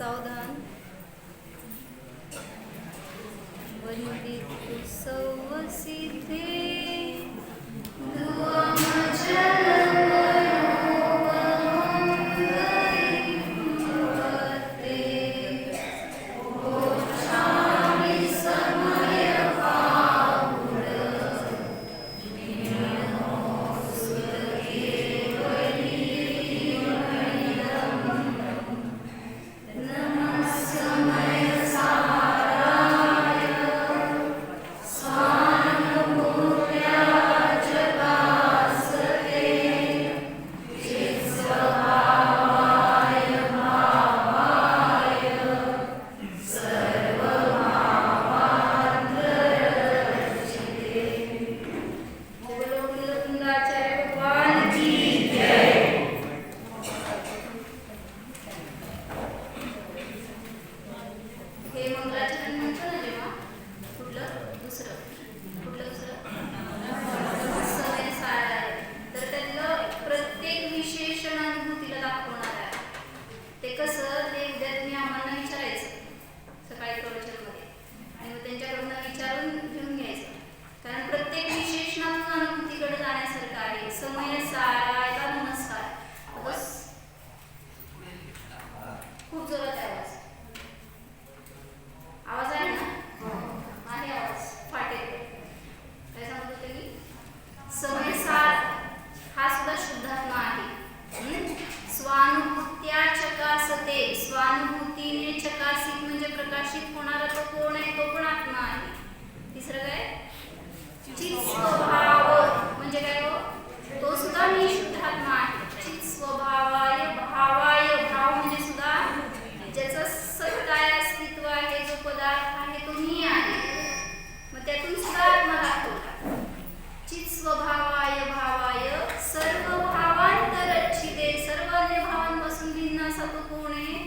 सावधान वंदित सौवसिद्धे स्वानुभूतीने चकासित म्हणजे प्रकाशित होणारा तो कोण आहे? तो पण आत्मा आहे. तिसरं काय? चित स्वभाव म्हणजे काय हो? तो सुद्धा निशुद्ध आत्मा आहे. चित स्वभावाय भावाय, भाव म्हणजे सुद्धा ज्याचं सत्य अस्तित्व आहे, जो पदार्थ आहे तो मी आहे. मग त्यातून सुद्धा आत्मा दाखवला. चित स्वभावाय भावाय सर्व भावांतरच्छिदे, सर्व अन्य भावांपासून भिन्न असा तो कोण आहे?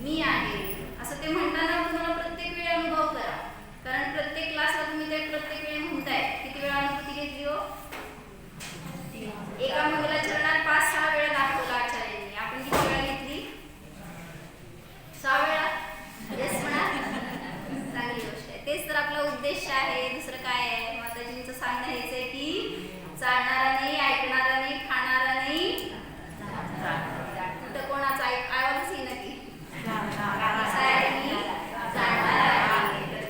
मी आहे. असं ते म्हणताना तुम्हाला प्रत्येक वेळी अनुभव करा, कारण प्रत्येक क्लासला तुम्ही ते प्रत्येक वेळी म्हणताय. किती वेळा अनुभूती घेतली हो? एका मंगलाचरणात 5-6 वेळा दाखवला आचार्यांनी. आपण किती वेळा घेतली? 6 वेळा. येस म्हणा. चांगली गोष्ट आहे. तेच तर आपला उद्देश आहे. दुसरं काय आहे? माताजींचं सांगणं हेच आहे की चालणारा नाही, ऐकणारा नाही, खाणारा नाही, कुठं कोणाचा आवाजच येईना की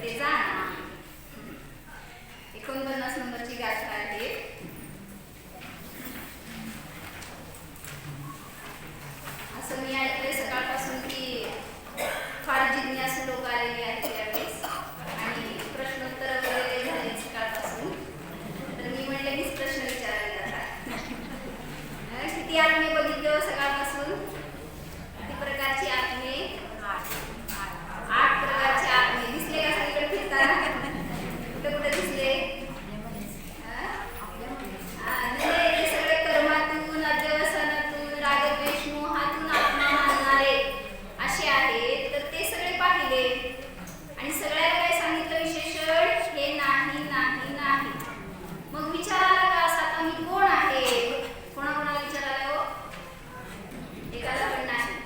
ते जाणार. 49 नंबरची गाथा आहे. असं मी ऐकलंय सकाळपासून की फार जिज्ञासू लोक आलेली आहेत त्यावेळेस आणि प्रश्नोत्तर वगैरे झाले सकाळपासून. तर मी म्हणले मीच प्रश्न विचारायला किती आत्मे बघितले हो सकाळपासून? किती प्रकारची आत्मे? 8 प्रकारचे आत्मे दिसले का सगळीकडे फिरताना? कुठे कुठे दिसले? ते सगळे कर्मातून, अध्यवसानातून, रागद्वेष मोहातून आत्मा मानणारे असे आहेत. तर ते सगळे पाहिले आणि सगळ्याला काय सांगितलं विशेषण? हे नाही नाही नाही. मग विचार आला का असा आता मी कोण आहे? कोणाकोणाला विचार आला हो? एकाला पण नाही.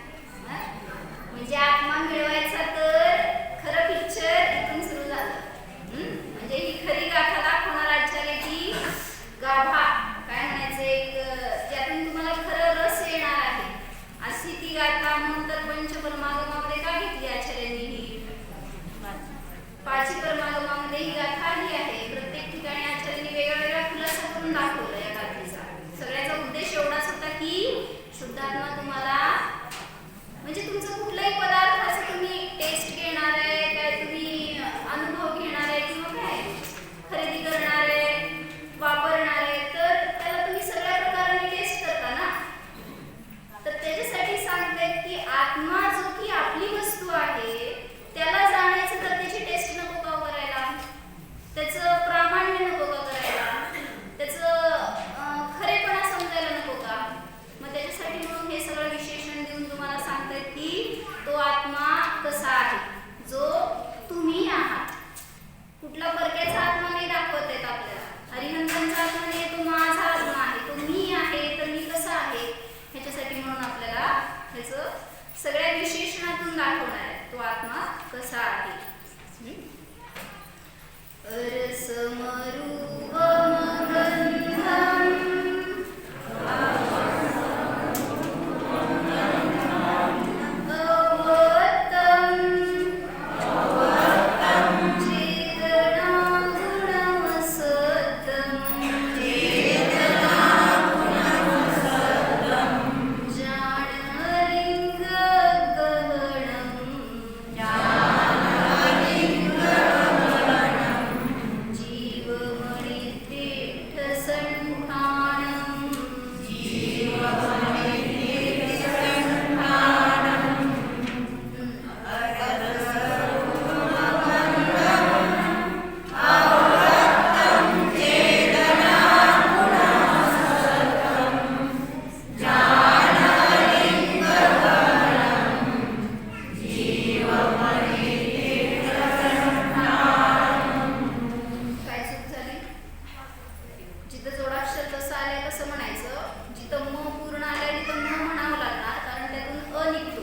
कसं म्हणायचं, जिथं म पूर्ण आलं तिथं म म्हणावं लागणार, कारण त्यातून अ निघतो.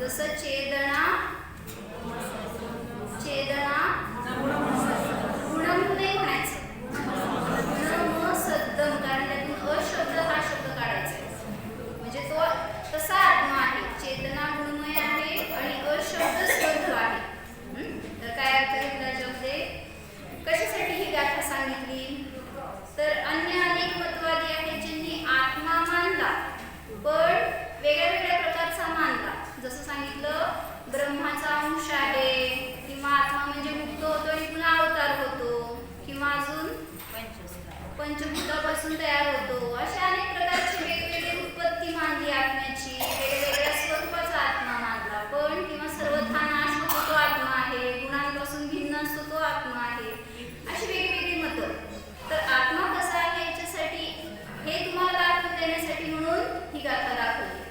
जसं चेदना, चेदना गुणम नाही म्हणायचं, गुणम सद्दम, कारण त्यातून अ शब्द हा शब्द काढायचा आहे. म्हणजे तो तसा आत्मा आहे, चेतना गुणमय आहे आणि अ शब्द स्वर्ग आहे. तर काय अर्थ घेतला याच्यामध्ये, कशासाठी ही गाथा सांगितली, तर अन्य अनेक मतवादी आहेत ज्यांनी आत्मा मानला पण वेगळ्या वेगळ्या प्रकारचा मानला. जसं सांगितलं ब्रह्माचा अंश आहे, किंवा आत्मा म्हणजे मुक्त होतो आणि पुन्हा अवतार होतो, किंवा अजून पंचभूतापासून तयार होतो. अशा अनेक प्रकारची वेगवेगळी उत्पत्ती मानली आत्म्याची, वेगवेगळ्या स्वरूपाचा आत्मा मानला पण, किंवा सर्वथा नाश होतो तो आत्मा आहे, गुणांपासून भिन्न असतो तो आत्मा आहे, अशी वेगवेगळी मतं. तर आत्मा कसा आहे याच्यासाठी हे तुम्हाला दाखवून देण्यासाठी म्हणून ही गाथा दाखवली.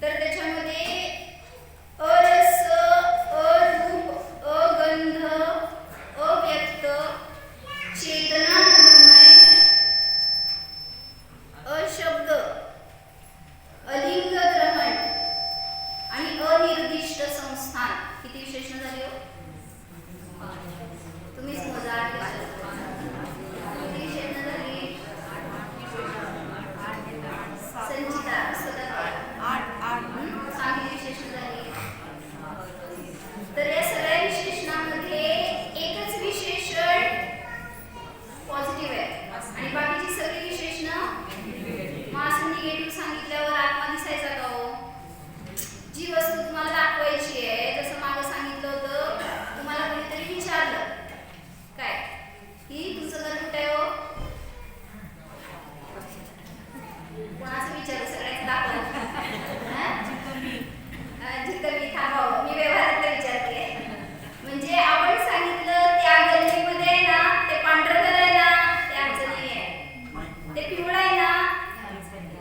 तर त्याच्यामध्ये अरस, अरूप, अगंध, अव्यक्त, चेतना गुणमय, अशब्द, अलिंग ग्रहण आणि अनिर्दिष्ट संस्थान. किती विशेषण झाली हो? तुम्हीच मोजा. किती विशेषण झाली? संचिता चांगली विशेषण झाली. तर या सगळ्या विशेषणामध्ये एकच विशेषण पॉझिटिव्ह आहे आणि बाकीची सगळी विशेषणं मास निगेटिव्ह सांगितल्यावर आत्मा दिसायचा का हो? जी वस्तू तुम्हाला दाखवायची आहे, जसं मागं सांगितलं होतं, तुम्हाला कोणीतरी विचारलं काय की तुमचं घर कुठे आहे हो? कोणाचं विचारलं? सगळ्यांचं दाखवलं. जिथं मी थांबावं, मी व्यवहारातलं विचारते. म्हणजे आपण सांगितलं त्या गल्लीमध्ये आहे ना, ते पांढरं घर आहे ना, ते आमचं नाही आहे. ते पिवळं आहे ना,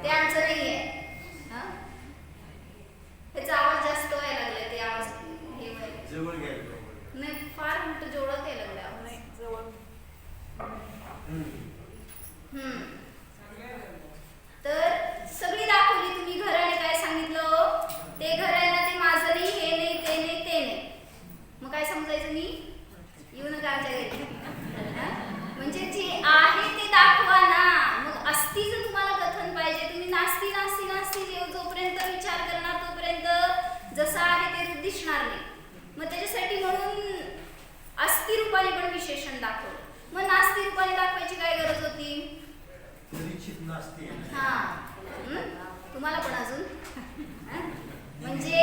ते आमचं नाही आहे. त्याचा आवाज जास्त व्हायला लागलाय, ते आवाज हे जवळ घ्यायला नाही, फार मोठं जोरात यायला लागलाय आवाज. तर सगळी दाखवली तुम्ही घराने. काय सांगितलं? ते घर आहे ना, ते माझं नाही, हे नाही, ते नाही, ते नाही. मग काय समजायचं मी? येऊ नका आमच्या घरी. म्हणजे जे आहे ते दाखवा ना. मग अस्थिचं तुम्हाला कथन पाहिजे. तुम्ही नास्ती नास्ती नास्ती जोपर्यंत विचार करणार तोपर्यंत जसं आहे ते रूप दिसणार नाही. मग त्याच्यासाठी म्हणून अस्थि रूपाने पण विशेषण दाखवलं. मग नास्ती रूपाने दाखवायची काय गरज होती? हा, तुम्हाला पण अजून म्हणजे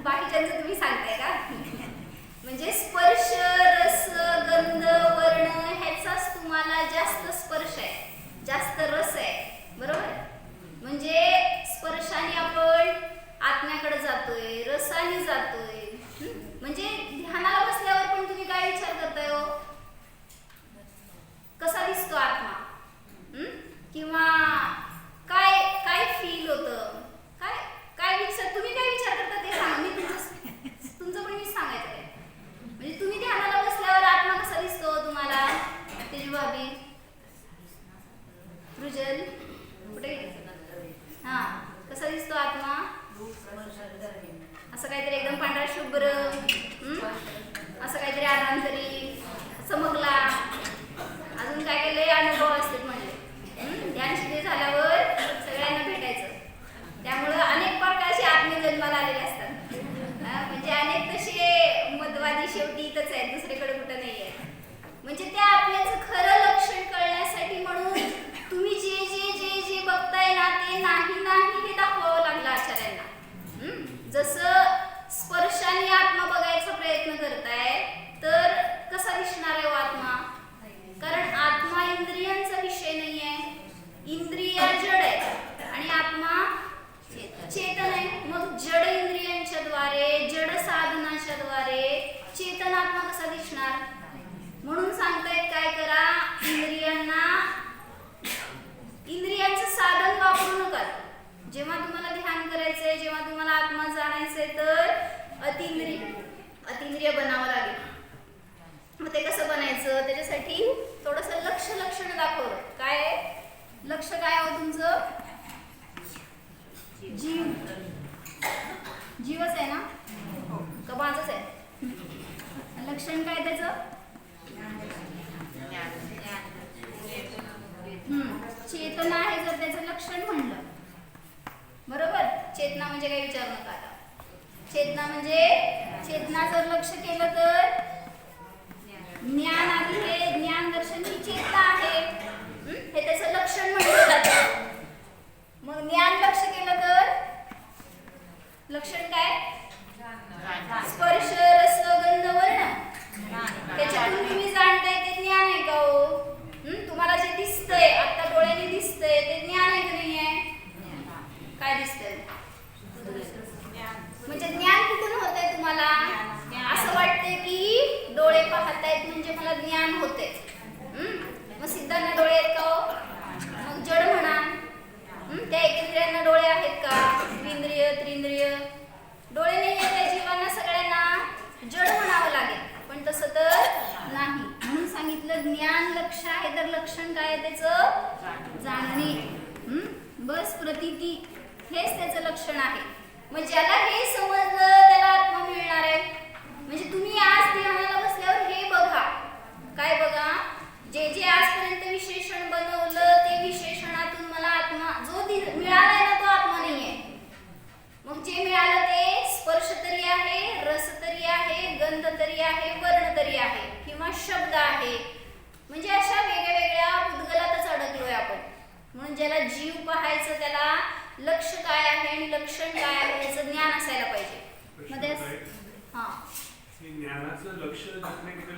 बाकीच्यांचं तुम्ही सांगताय का? म्हणजे स्पर्श, रस, गंध, वर्ण ह्याचाच तुम्हाला जास्त स्पर्श आहे, जास्त रस आहे, बरोबर? म्हणजे स्पर्शाने आपण आत्म्याकडे जातोय, रसाने जातोय. म्हणजे ध्यानाला बसल्यावर पण तुम्ही काय विचार करताय हो? कसा दिसतो आत्मा? किंवा काय काय फील होतं? काय काय विचार, तुम्ही काय विचार करता ते सांगा. मी तुमचं पण मी सांगायचं आहे. म्हणजे तुम्ही ध्यानाला बसल्यावर आत्मा कसा दिसतो तुम्हाला? तेजू भाभी, रुजल कुठे? हा, कसा दिसतो आत्मा? असं काहीतरी एकदम पांढरा शुभ्र, असं काहीतरी आरामतरी, चमकला. अजून काय काय लय अनुभव असतात म्हणले. ध्यान शिकले झाल्यावर सगळ्यांना भेटायचं. त्यामुळं अनेक प्रकारचे आत्मे जन्माला आलेले असतात. म्हणजे अनेक तसे मतवादी शेवटी इथंच आहेत, दुसरीकडे कुठं नाही आहे. म्हणजे त्या आत्म्याचं खरं लक्षण कळण्यासाठी म्हणून तुम्ही जे जे लक्ष काय हो तुमचं? जीव. जीवच आहे ना का माझच आहे? लक्षण काय त्याचं? चेतना आहे जर त्याचं लक्षण म्हणलं, बरोबर. चेतना म्हणजे काय विचारू नका आता. चेतना म्हणजे चेतना जर लक्ष केलं तर ज्ञान आधी हे ज्ञान दर्शन ही चेतना आहे, हे त्याचं लक्षण म्हटलं जातं. मग ज्ञान लक्ष केलं तर लक्षण काय? स्पर्श रस गंध वर्ण, त्याच्यातून तुम्ही जाणताय ते ज्ञान आहे का हो? तुम्हाला जे दिसतंय आता डोळ्याने दिसतंय ते ज्ञान आहे का नाही आहे? काय दिसतंय? म्हणजे ज्ञान कुठून होतंय तुम्हाला? असं वाटतंय की डोळे पाहतायत म्हणजे मला ज्ञान होते. मग सिद्धांना डोळे आहेत का हो? मग जड म्हणा. त्या एकेंद्रियांना डोळे आहेत का? इंद्रिय त्रिंद्रिय डोळे नाही आहेत त्या जीवांना सगळ्यांना जड म्हणावं लागेल, पण तसं तर नाही. म्हणून सांगितलं ज्ञान लक्ष आहे तर लक्षण काय आहे त्याचं? जाणणे. बस प्रतीती हेच त्याचं लक्षण आहे. मग ज्याला हे समजलं त्याला आत्मा मिळणार आहे. म्हणजे तुम्ही आज ध्यानाला बसल्यावर हे बघा, काय बघा? जे जे आजपर्यंत विशेषण बनवलं ते विशेषणातून मला आत्मा जो मिळालाय ना तो आत्मा नाहीये. मग जे मिळालं ते स्पर्श तरी आहे, रस तरी आहे, गंध तरी आहे, वर्ण तरी आहे किंवा शब्द आहे. म्हणजे अशा वेगळ्या वेगळ्या उद्गलातच अडकलोय आपण. म्हणून ज्याला जीव पाहायचं त्याला लक्ष काय आहे आणि लक्षण काय आहे याचं ज्ञान असायला पाहिजे. मध्ये ज्ञानाचं लक्ष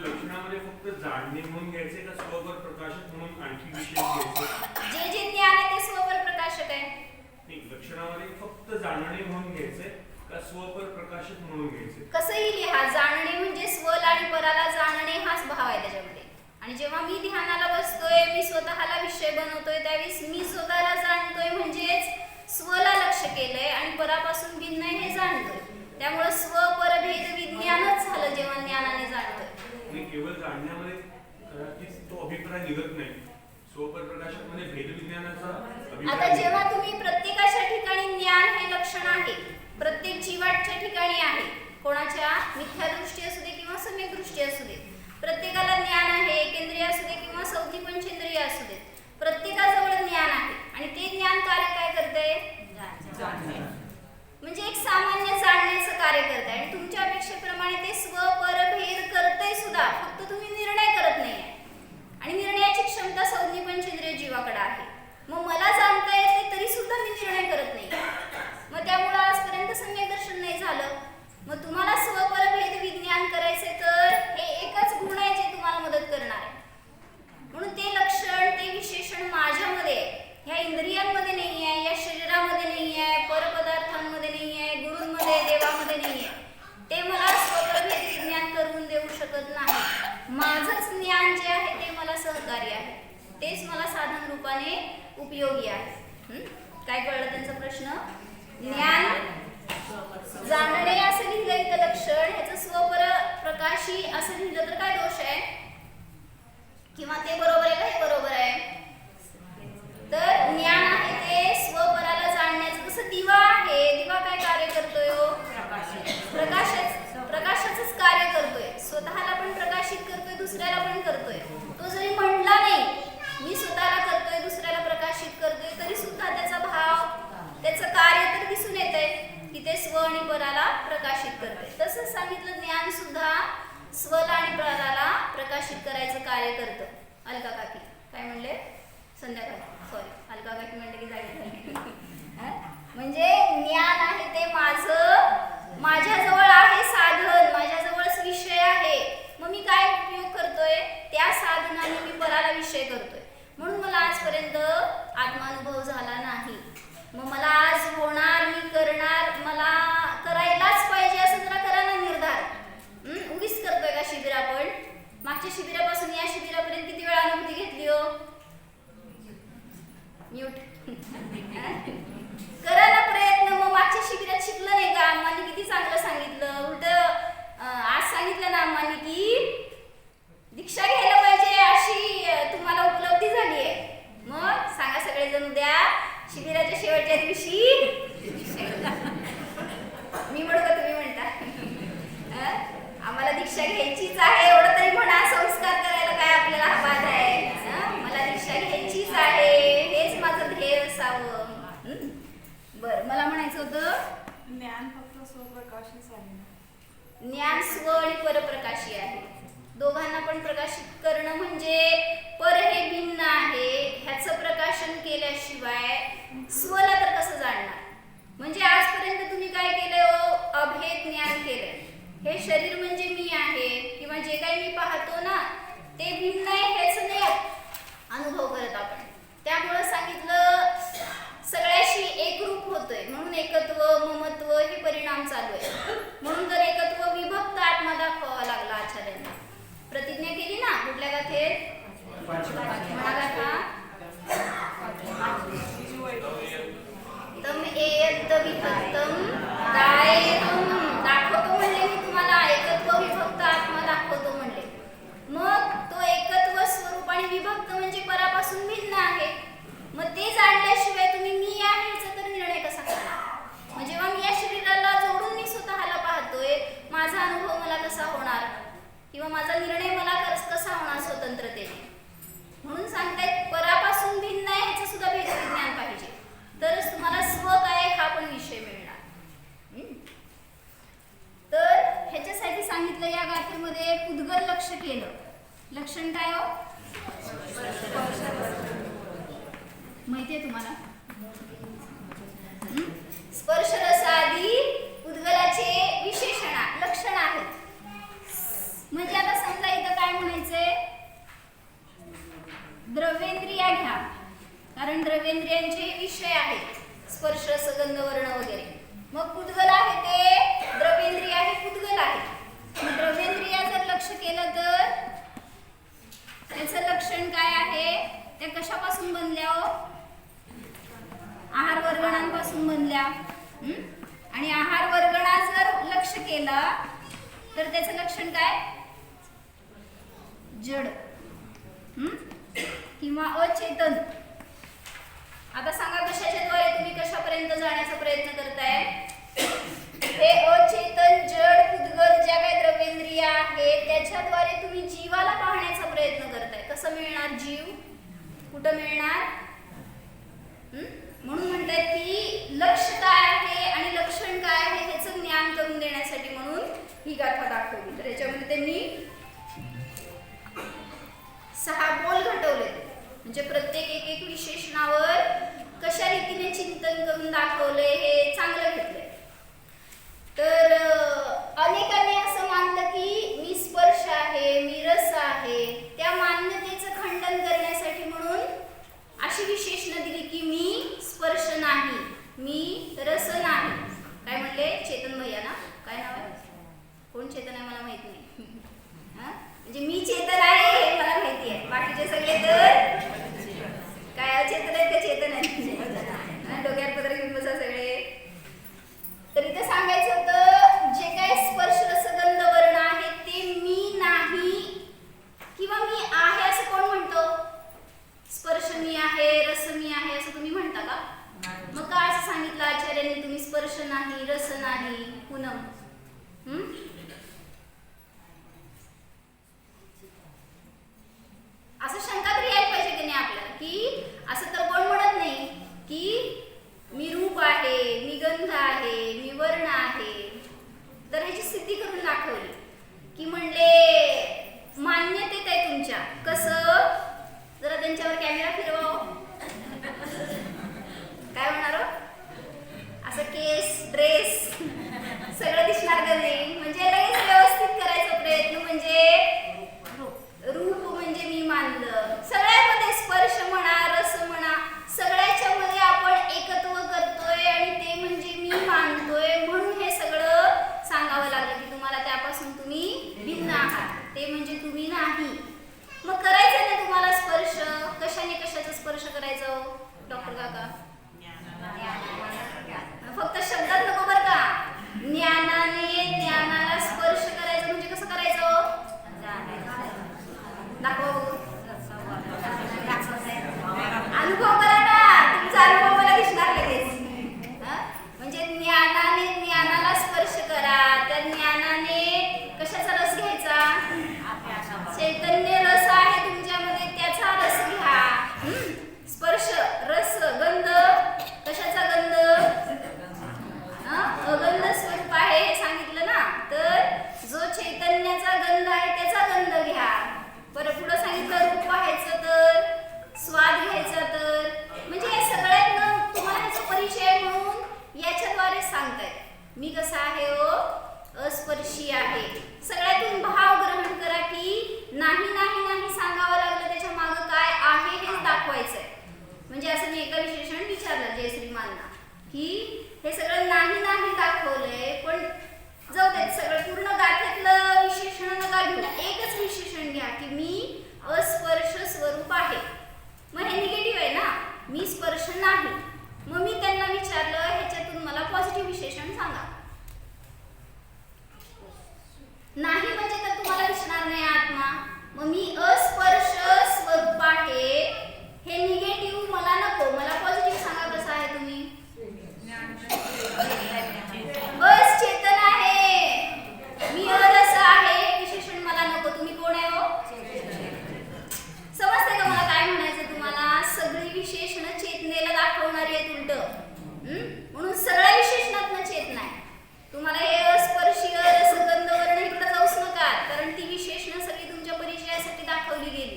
लक्षणामध्ये फक्त जाणणे म्हणून घ्यायचे का स्वपर प्रकाशक म्हणून आणखी विशेष घ्यायचे? जे जे ज्ञान आहे ते स्वपर प्रकाशक आहे. लक्षणामध्ये फक्त जाणणे म्हणून घ्यायचे का स्वपर प्रकाशक म्हणून घ्यायचे? कसंही लिहा. जाणणे म्हणजे स्वल आणि पराला जाणणे हाच भाव आहे त्याच्यामध्ये. आणि जेव्हा मी ध्यानाला बसतोय मी स्वतःला विषय बनवतोय त्यावेळेस मी स्वतःला जाणतोय म्हणजेच स्वला लक्ष केलंय आणि परापासून भिन्न आहे हे जाणतोय. त्यामुळे स्व परभेद विज्ञानच झालं जेव्हा ज्ञानाने जाणतोय. केवळ जाणण्यामध्ये तो अभिप्राय निघत नाही. स्वपर प्रकाशक म्हणजे भेद विज्ञानाचा अभिप्राय. आता जेव्हा तुम्ही प्रत्येकाच्या ठिकाणी ज्ञान हे लक्षण आहे, प्रत्येक जीवाच्या ठिकाणी आहे, कोणाच्या मिथ्या दृष्टी असू दे किंवा सम्यक दृष्टी असू दे, प्रत्येकाला ज्ञान आहे. एकेंद्रिय असू दे किंवा चौथी पंचेंद्रिय असू दे, प्रत्येकाजवळ ज्ञान आहे आणि ते ज्ञान कार्य काय करते? म्हणजे एक सामान्य जाणण्याचं कार्य करते. आणि तुमच्या अपेक्षेप्रमाणे ते स्व परभेद करते सुद्धा, फक्त तुम्ही निर्णय करत नाहीये. आणि निर्णयाची क्षमता संज्ञी पंचेंद्रिय जीवाकडे आहे. मग मला जाणता येते तरी सुद्धा मी निर्णय करत नाही. मग त्यामुळे आजपर्यंत सम्यक दर्शन नाही झालं. मग तुम्हाला स्वपरभेद विज्ञान करायचे तर हे एकच गुण आहे जे तुम्हाला मदत करणार आहे. म्हणून ते लक्षण ते विशेषण माझ्यामध्ये आहे, ह्या इंद्रियांमध्ये नाही आहे, या शरीरामध्ये नाही आहे, परपदार्थांमध्ये नाही आहे, गुरूंमध्ये देवामध्ये नाही आहे. ते मला स्वपरभेद विज्ञान करून देऊ शकत नाही. माझंच ज्ञान जे आहे ते मला सहकार्य आहे, तेच मला साधन रूपाने उपयोगी आहे. काय कळलं त्यांचा प्रश्न? ज्ञान जाणणे असं लिहिलं इथं लक्षण, ह्याचं स्वपर प्रकाशी असं लिहिलं तर काय दोष आहे? किंवा ते बरोबर आहे का हे बरोबर आहे? तर ज्ञान आहे ते स्वपराला जाणण्याचं. जसं दिवा आहे, दिवा काय कार्य करतोय हो? प्रकाशाचंच कार्य करतोय. स्वतःला पण प्रकाशित करतोय, दुसऱ्याला पण करतोय. तो जरी म्हणला नाही मी स्वतःला करतोय दुसऱ्याला प्रकाशित करतोय तरी सुद्धा त्याचा भाव त्याचं कार्य तर दिसून येतंय की ते स्व आणि पराला प्रकाशित करते. तसंच सांगितलं ज्ञान सुद्धा स्वला आणि पराला प्रकाशित करायचं कार्य करतं. अलका काकी काय म्हणले? संध्याकाळी सॉरी अलका काकी म्हणले की जागी म्हणजे ज्ञान आहे ते माझ्याजवळ आहे साधन, माझ्याजवळच विषय आहे. मग मी काय उपयोग करतोय? त्या साधनाने मी पराला विषय करतोय. म्हणून मला आजपर्यंत आत्मानुभव झाला नाही. मग मला आज होणार, मी करणार, मला करायलाच पाहिजे असं जरा करा ना निर्धार. उगीच करतोय का शिबिर आपण? मागच्या शिबिरापासून या शिबिरापर्यंत किती वेळा अनुभूती घेतली हो? म्यूट करा ना प्रयत्न. मग मागच्या शिबिरात शिकलं नाही का? अम्मांनी किती चांगलं सांगितलं. उलट आज सांगितलं ना अम्मांनी की दीक्षा घ्यायला पाहिजे अशी तुम्हाला उपलब्धी झाली आहे. मग सांगा सगळे शिबिराच्या शेवटच्या दिवशी मी म्हणू का तुम्ही म्हणता? आम्हाला दीक्षा घ्यायचीच आहे एवढं तरी म्हणा. संस्कार करायला काय आपल्याला हा बाधा आहे? मला दीक्षा घ्यायचीच आहे, हेच माझं ध्येय असावं. बरं, मला म्हणायचं होतं ज्ञान फक्त स्वप्रकाशीच आहे. ज्ञान स्व आणि परप्रकाशी आहे. दोघांना पण प्रकाशित करणं म्हणजे पर हे भिन्न आहे, ह्याचं प्रकाशन केल्याशिवाय स्वला तर कसं जाणणार? म्हणजे आजपर्यंत तुम्ही काय केलंय? अभेद ज्ञान केलंय. हे शरीर म्हणजे मी आहे किंवा जे काही मी पाहतो ना ते भिन्न आहे हेच नाही अनुभव करत आपण. त्यामुळं सांगितलं सगळ्याशी एकरूप होतोय म्हणून एकत्व ममत्व हे परिणाम चालू आहे. म्हणून तर एकत्व विभक्त आत्मा दाखवावा लागला आचार्यांना. प्रतिज्ञा केली ना कुठल्या गाथेत? गाथा तम एयत्त विभक्तम दायेतम. दाखवतो म्हणले मी तुम्हाला, एकत्व विभक्त आत्मा दाखवतो म्हणले. मग तो एकत्व स्वरूप आणि विभक्त म्हणजे परापासून भिन्न आहे. मग ते जाणल्याशिवाय तुम्ही मी आहे याचा तर निर्णय कसा करणार? मग जेव्हा मी या शरीराला जोडून मी स्वतःला पाहतोय, माझा अनुभव मला कसा होणार किंवा माझा निर्णय मला कसा होणार स्वतंत्रतेने? म्हणून सांगतायत परापासून भिन्न आहे ह्याचं सुद्धा भेदविज्ञान पाहिजे, तरच तुम्हाला स्व काय हा पण विषय मिळणार. तर ह्याच्यासाठी सांगितलं या गाथेमध्ये पुद्गल लक्ष केलं. लक्षण काय हो? माहितीये तुम्हाला? स्पर्श रसादी उद्गलाचे विशेषण लक्षण आहेत. म्हणजे आता समजा इथं काय म्हणायचंय? द्रव्येंद्रिया घ्या, कारण द्रव्येंद्रियांचे हे विषय आहेत, स्पर्श रसगंध वर्ण वगैरे. मग पुद्गल आहे ते द्रव्येंद्रिय आहे, पुद्गल आहे. मग द्रव्येंद्रिया जर लक्ष केलं तर त्याचं लक्षण काय आहे? त्या कशापासून बनल्या हो? आहार वर्गणांपासून बनल्या. आणि आहार वर्गणा जर लक्ष केला तर त्याचं लक्षण काय? जड किंवा अचेतन. आता सांगा कशाच्याद्वारे तुम्ही कशापर्यंत जाण्याचा प्रयत्न करताय? हे अचेतन जड पुद्गल ज्या काही द्रव्येंद्रिया आहेत त्याच्याद्वारे तुम्ही जीवाला पाहण्याचा प्रयत्न करताय. कसं मिळणार जीव? कुठं मिळणार? म्हणून म्हणतात की लक्ष काय आहे आणि लक्षण काय आहे ह्याचं ज्ञान करून देण्यासाठी म्हणून ही गाथा दाखवली. तर याच्यामध्ये त्यांनी 6 बोल घटवले. म्हणजे प्रत्येक एक विशेषणावर कशा रीतीने चिंतन करून दाखवले हे चांगलं घेतलंय. तर अनेकांनी असं मानलं की मी स्पर्श आहे, मी रस आहे. त्या मान्यतेचं खंडन करण्यासाठी म्हणून अशी विशेषणं दिली की मी स्पर्श नाही, मी रस नाही. काय म्हणले? चेतन भैया ना? काय नाव आहे? कोण चेतन आहे मला माहित नाही. म्हणजे मी चेतन आहे हे मला माहिती आहे, बाकीचे सगळे तर काय अचेतन आहेत का चेतन आहेत? डोक्यात पत्र घेऊन बसा सगळे. तर इथे सांगायचं होतं जे काय स्पर्श रसगंध वर्ण आहे ते मी नाही किंवा मी आहे असं कोण म्हणतो? स्पर्श मी आहे, रस मी आहे असं तुम्ही म्हणता का? मग काय असं सांगितलं आचार्यांनी? तुम्ही स्पर्श नाही, रस नाही. पूनम असं शंका तरी यायला पाहिजे की नाही आपल्याला, की असं तर कोण म्हणत नाही की मी रूप आहे, मी गंध आहे, मी वर्ण आहे. तर ह्याची स्थिती करून दाखवली की म्हणले मान्यतेत आहे तुमच्या. कसं? जरा त्यांच्यावर कॅमेरा फिरवा. काय होणार? असं केस ड्रेस सगळं दिसणार का नाही? म्हणजे लगेच व्यवस्थित करायचा प्रयत्न. म्हणजे रूप म्हणजे मी मानलं. सगळ्यामध्ये स्पर्श म्हणा, रस म्हणा, सगळ्याच्या मध्ये आपण एकत्व करतोय आणि ते म्हणजे मी मानतोय. म्हणून हे सगळं सांगावं लागलं की तुम्हाला त्यापासून तुम्ही भिन्न आहात, ते म्हणजे तुम्ही नाही. मग करायचं ना तुम्हाला स्पर्श. कशाने कशाचा स्पर्श असं मी एका विशेषण विचारलं जयश्रीमांना की हे सगळं नाही नाही दाखवलंय, पण जाऊ देत, सगळं पूर्ण गाथेतलं विशेषण नका घेऊ, एकच विशेषण घ्या की मी अस्पर्श स्वरूप आहे. मग हे निगेटिव्ह आहे ना, मी स्पर्श नाही. मग मी त्यांना विचारलं ह्याच्यातून मला पॉझिटिव्ह विशेषण सांगा. नाही म्हणजे तर तुम्हाला दिसणार नाही आत्मा. मग मी अस्पर्श स्वरूप आहे हे निगेटिव्ह मला नको, मला पॉझिटिव्ह सांगा. कसं आहे तुम्ही? बस चेतन आहे. मी अरस आहे विशेषण मला नको. तुम्ही कोण आहे हो? समजते का मला काय म्हणायचं तुम्हाला? सगळी विशेषणं चेतनेला दाखवणारी आहेत उलट. म्हणून सगळ्या विशेषणातनं चेतना आहे. तुम्हाला हे अस्पर्शीय रसगंध वर्ण इकडे जाऊच नका, कारण ती विशेषणं सगळी तुमच्या परिचयासाठी दाखवली गेली.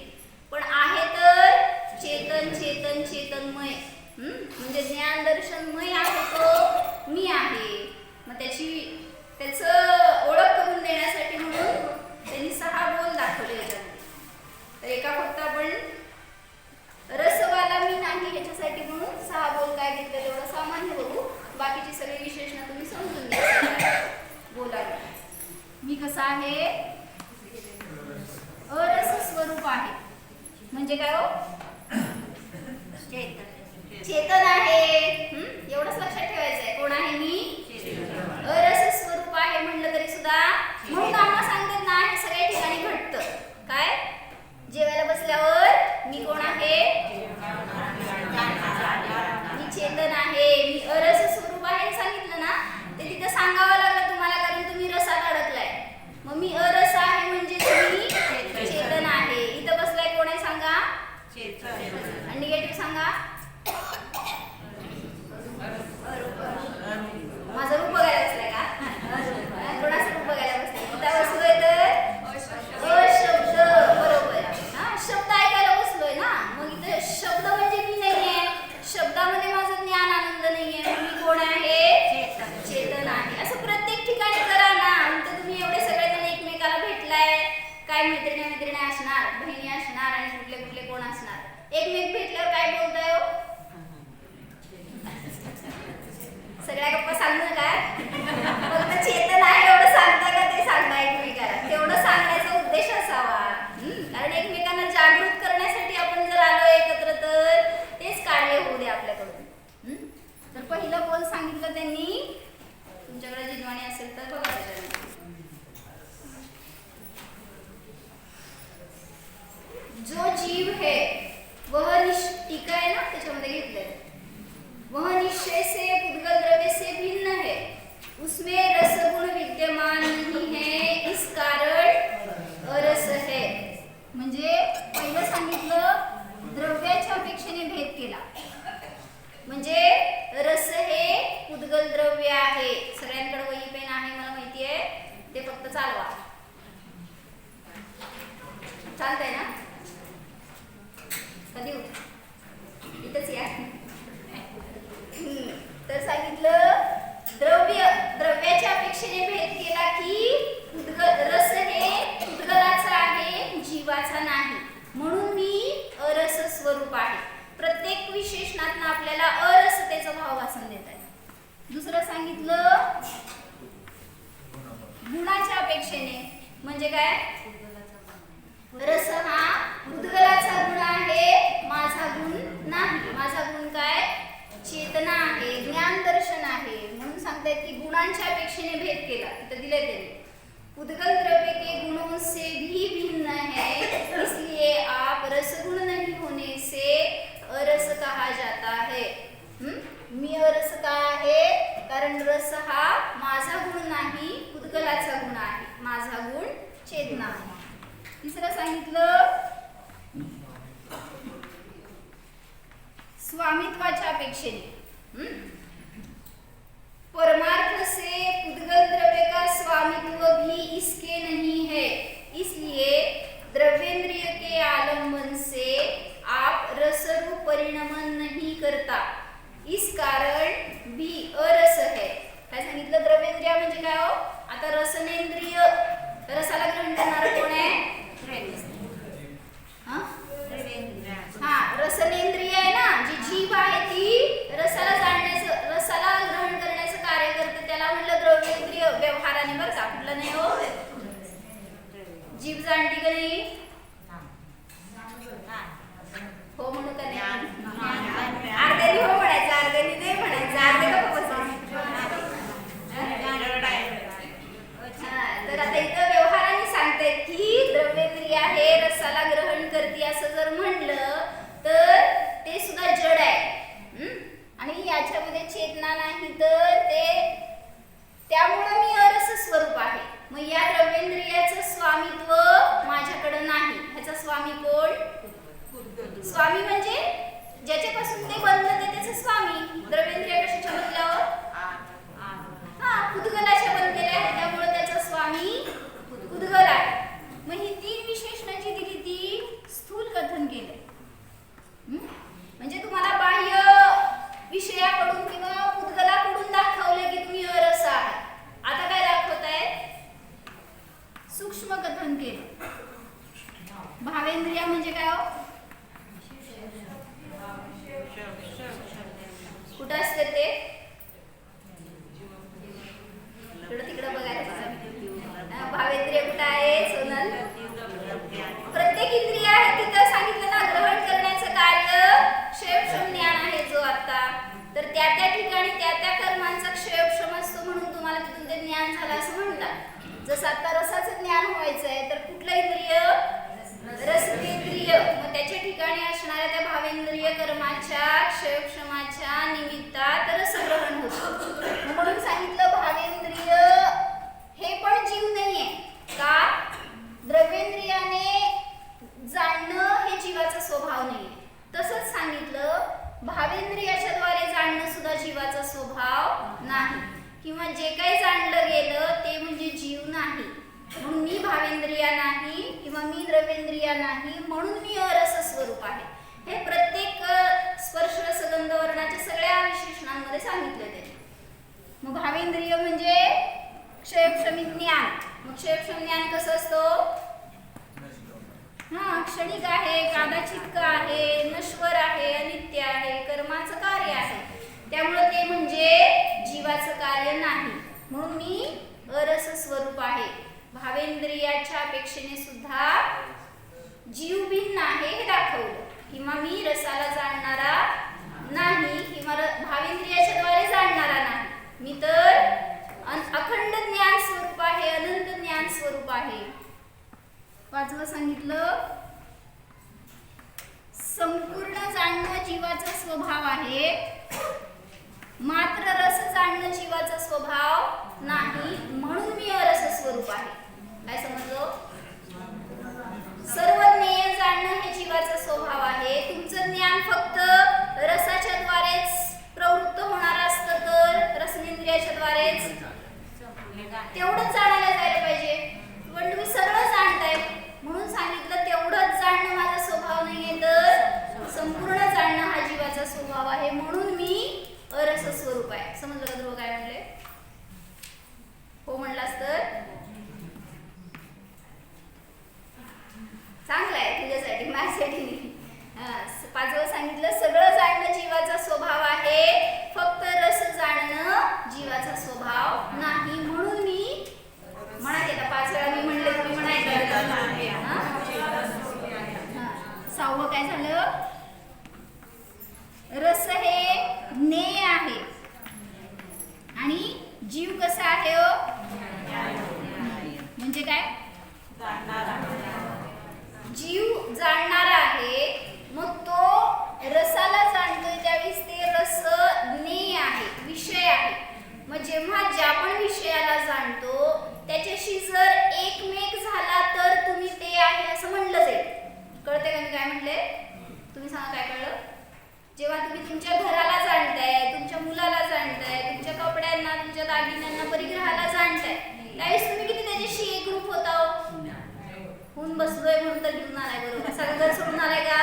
पण आहे तर चेतन चेतन चेतनमय, म्हणजे ज्ञान दर्शनमय आहे तो मी आहे. मग त्याचं ओळख करून देण्यासाठी म्हणून त्यांनी 6 बोल दाखवले याच्यामध्ये. तर एका फक्त आपण रसवाला मी नाही ह्याच्यासाठी म्हणून 6 बोल काय घेतले तेवढं सामान्य बघू. बाकीची सगळी विशेषणं तुम्ही समजून घ्या. बोला, मी कसा आहे? अरस स्वरूप आहे. म्हणजे काय हो? चेतन आहे. एवढंच लक्षात ठेवायचं आहे. कोण आहे मी? अरस स्वरूप आहे म्हटलं तरी सुद्धा म्हणून आम्हाला सांगतात ना, हे सगळ्या ठिकाणी घडतं. काय? जेवायला बसल्यावर मी कोण आहे? मी चेतन आहे. मी अरस स्वरूप आहे सांगितलं ना, ते तिथं सांगावं लागलं तुम्हाला, कारण तुम्ही रसात अडकलाय. मग मी अरस आहे म्हणजे तुम्ही चेतन आहे. इथं बसलाय कोण आहे सांगा? आणि निगेटिव्ह सांगा. माझं रूप बघायला बसलाय का? कोणाचं रूप बघायला बसलाय? इथं बसलोय तर अशब्द. बरोबर. शब्द ऐकायला बसलोय ना, मग इथे शब्द म्हणजे मी नाहीये, शब्दामध्ये माझं ज्ञान आनंद नाहीये. मी कोण आहे? चेतन आहे. असं प्रत्येक ठिकाणी करा ना. तर तुम्ही एवढे सगळेजण एकमेकाला भेटलाय, काय मैत्रिणी असणार, बहिणी असणार आणि कुठले कुठले कोण असणार. एकमेक भेटल्यावर काय बोलताय हो? सगळ्या गप्पा सांगू नका. फक्त चेतन आहे एवढं सांगता का ते सांगता एकमेकाला, तेवढं सांगण्याचा उद्देश असावा. कारण एकमेकांना जागृत करण्यासाठी आपण जर आलो एकत्र तर तेच कार्य होऊ दे आपल्याकडून. तर पहिलं बोल सांगितलं त्यांनी. तुमच्याकडे जिजवाणी असेल तर बघा त्याच्यामध्ये. जो जीव है वह टीका है ना, त्याच्यामध्ये घेतलंय, वह निश्चय से पुद्गल द्रव्य से भिन्न है, उसमें रसगुण विद्यमान नहीं है, इस कारण अरस है. म्हणजे पहिलं सांगितलं द्रव्याच्या अपेक्षेने भेद केला. म्हणजे रस हे पुद्गल द्रव्य आहे. सगळ्यांकडे वही पेन आहे मला माहिती आहे, ते फक्त चालवा. चालतंय ना? कधी इथंच या. तर सांगितलं द्रव्याच्या अपेक्षेने भेद केला की रस हे पुद्गलाचा आहे, जीवाचा नाही. म्हणून मी अरस स्वरूप आहे. प्रत्येक विशेषणातून आपल्याला अरसतेचा भाव वासन देत आहे. दुसरं सांगितलं गुणाच्या अपेक्षेने, म्हणजे काय? रस हा पुद्गलाचा गुण आहे, माझा गुण नाही. माझा गुण काय? चेतना आहे, ज्ञान दर्शन आहे. म्हणून सांगतायत की गुणांच्या अपेक्षेने भेद केला. इथं दिले त्यांनी, पुद्गल द्रव्य के गुणों से भी भिन्न है, इसलिए आप रसगुण नहीं होने से अरस कहा जाता है. मी अरस का आहे? कारण रस हा माझा गुण नाही, पुद्गलाचा गुण आहे. माझा गुण चेतना आहे. तिसरं सांगितलं स्वामित्वाच्या अपेक्षेने. परमार्थ से पुद्गल द्रव्य का स्वामित्व भी इसके नहीं है, इसलिए द्रव्येंद्रिय के आलंबन से आप रसरूप परिणमन नहीं करता, इस कारण भी अरस है. काय सांगितलं? द्रव्येंद्रिय म्हणजे काय हो? आता रसनेंद्रिय, रसाला ग्रहण करणारा कोण आहे? हा, रसनेंद्रिय आहे ना, जी जीभ आहे ती रसाला ग्रहण करण्याचं कार्य करते, त्याला म्हणलं द्रव्येंद्रिय व्यवहाराने, बरं का, कुठलं नाही हो. जीभ जाणती का नाही? हो म्हणू का नाही? अर्ध्यानी हो म्हणायचं, अर्ध्यानी नाही म्हणायचं, अर्धे का तर आता इथं व्यवहाराने सांगतायत की द्रव्येंद्रिय आहे, रसाला ग्रहण करते असं जर म्हणलं तर ते सुद्धा जड आहे. आणि याच्यामध्ये चेतना नाही, तर त्यामुळे मी अरस स्वरूप आहे. मग या द्रव्येंद्रियाचं स्वामित्व माझ्याकडे नाही. ह्याचा स्वामी कोण? स्वामी म्हणजे ज्याच्यापासून ते बनलं ते त्याचं स्वामी. द्रव्येंद्रिय कशाच्या बनल्यावर? कुतूहलाच्या बनलेल्या आहेत, त्यामुळे त्याचा स्वामी कुतूहल आहे. मग ही 3 विशेषणं जी दिली ती स्थूल कथन केलंय. म्हणजे तुम्हाला बाह्य विषयाकडून किंवा कुतूहलाकडून दाखवलं की तुम्ही अरस आहात. आता काय दाखवताय? सूक्ष्म कथन केलं. भावेंद्रिय म्हणजे काय हो? कुठं असते ते? तिकडं बघायला. भावेंद्रिय कुठं आहे सोनल? प्रत्येक इंद्रिय आहे तिथं सांगितलं ना, ग्रहण करण्याचं कार्य क्षयक्षम ज्ञान आहे जो आता. तर त्या ठिकाणी त्या कर्मांचा क्षयक्षम असतो म्हणून तुम्हाला तिथून ते ज्ञान झालं असं म्हणतात. जसं आता रसाचं ज्ञान व्हायचं आहे तर कुठलं इंद्रिय? रसनेंद्रिय. मग त्याच्या ठिकाणी असणाऱ्या त्या भावेंद्रिय कर्माच्या क्षयक्षमाच्या निमित्तात रसग्रहण होतं. म्हणून सांगितलं भावेंद्रिय हे पण जीव नाहीये का? द्रव्येंद्रियाने जाणणं हे जीवाचा स्वभाव नाहीये. तसंच सांगितलं भावेंद्रियाच्या द्वारे जाणणं सुद्धा जीवाचा स्वभाव नाही, किंवा जे काही जाणलं गेलं ते म्हणजे जीव नाही. म्हणून मी भावेंद्रिया नाही किंवा मी द्रव्येंद्रिया नाही, म्हणून मी अरस स्वरूप आहे. हे प्रत्येक स्पर्श रसगंध वर्णाच्या सगळ्या विशेषणांमध्ये सांगितलं ते. मग भावेंद्रिय म्हणजे क्षयक्षमी ज्ञान. मग क्षयक्षम ज्ञान कसं असतं? क्षणिक आहे, कादाचित्क आहे, नश्वर आहे, अनित्य आहे, कर्माचं कार्य आहे. त्यामुळे ते म्हणजे जीवाचं कार्य नाही. म्हणून मी अरस स्वरूप आहे. भावेंद्रियाच्या अपेक्षेने सुद्धा जीव भिन्न आहे हे दाखवलं. किंवा मी रसाला जाणणारा नाही किंवा भावेंद्रियाच्या द्वारे जाणणारा नाही. मी तर अखंड ज्ञान स्वरूप आहे, अनंत ज्ञान स्वरूप आहे. 5वं सांगितलं संपूर्ण जाणणं जीवाचा स्वभाव आहे, मात्र रस जाणणं जीवाचा स्वभाव नाही, म्हणून मी अरस स्वरूप आहे. काय समजलं? सर्व ज्ञेय जाणणं हे जीवाचा स्वभाव आहे. तुमचं ज्ञान फक्त रसाच्या द्वारेच प्रवृत्त होणार असतं तर रसनेंद्रियाच्या द्वारेच तेवढंच जाणायला जायला पाहिजे. पण तुम्ही सगळं जाणताय म्हणून सांगितलं तेवढंच जाणणं माझा स्वभाव नाहीये, तर संपूर्ण जाणणं हा जीवाचा स्वभाव आहे, म्हणून मी अरस स्वरूप आहे. समजलं का ध्रुव काय म्हणले? हो म्हणलास तर चांगलं आहे तुझ्यासाठी, माझ्यासाठी नाही. 5वं सांगितलं सगळं जाणणं जीवाचा स्वभाव आहे, फक्त रस जाणणं जीवाचा स्वभाव नाही, म्हणून मी म्हणा. आता 5 वेळा मी म्हणले तुम्ही म्हणायचं. 6वं काय झालं? रस हे ज्ञेय आहे आणि जीव कसा आहे हो? म्हणजे काय? जीव जाणणारा आहे. मग तो रसाला जाणतोय त्यावेळेस ते रस ज्ञेय आहे, विषय आहे. मग जेव्हा ज्या पण विषयाला जाणतो त्याच्याशी जर एकमेक झाला तर तुम्ही ते आहे असं म्हणलं जाईल. कळते का मी काय म्हटले? तुम्ही सांगा काय कळलं? जेव्हा तुम्ही तुमच्या घराला जाणताय, तुमच्या मुलाला जाणताय, तुमच्या कपड्यांना, तुमच्या दागिन्यांना, परिग्रहाला जाणताय, त्यावेळेस तुम्ही किती त्याच्याशी एकरूप होता? होऊन बसलोय म्हणून तर घेऊन आलाय. बरोबर, सगळं घर सोडून आलाय का?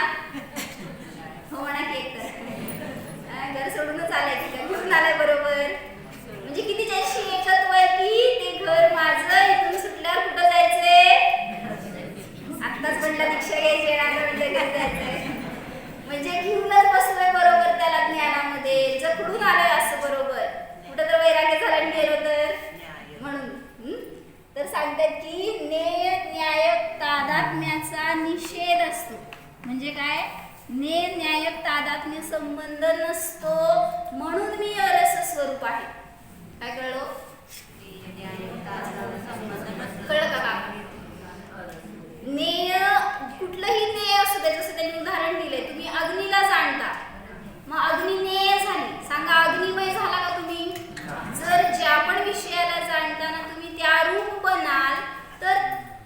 हो म्हणा की एक तर घर सोडूनच आलाय की घेऊन आलाय. बरोबर, म्हणजे किती त्याच्याशी एकत्व आहे की ते घर माझं, इथून सुटल्यावर कुठं जायचंय? आत्ताच म्हणलं दीक्षा घ्यायची, आता म्हणलं घरी जायचंय. म्हणजे घेऊनच बसलोय बरोबर त्याला ज्ञानामध्ये, जखडून आलोय असं बरोबर. कुठं तर वैराग्य झालं आणि गेलो तर म्हणून. तर सांगतात की नेय न्याय तादात्म्याचा निषेध असतो. म्हणजे काय? नेय न्याय तादात्म्य संबंध नसतो म्हणून मी अरस स्वरूप आहे. काय कळलं? कळलं का काका? नेय कुठलंही नेय असू दे, जसं त्यांनी उदाहरण दिले, तुम्ही अग्नीला जाणता, मग अग्नी नेय झाली. सांगा अग्निमय झाला का तुम्ही? जर ज्या पण विषयाला जाणताना तुम्ही त्या रूप बनाल तर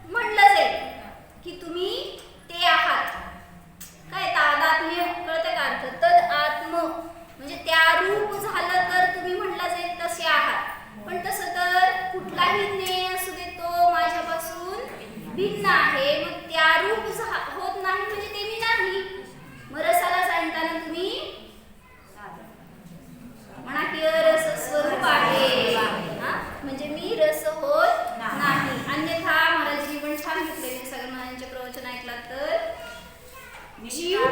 म्हणलं जाईल की तुम्ही ते आहात. काय तादात्म्य कळतं का अर्थ? तद आत्म म्हणजे त्या रूप झालं तर तुम्ही म्हणलं जाईल तसे आहात. पण तसं तर कुठलाही नेय असू दे तो माझ्यापासून भिन्न आहे, मग त्या रूप होत नाही म्हणजे ते मी नाही. मग रसाला जाणताना तुम्ही म्हणा की रस स्वरूप आहे, म्हणजे मी रस होत नाही. अन्यथा महाराजांनी पण छान घेतले, सगळ्या महाराजांचे प्रवचन ऐकला तर जीव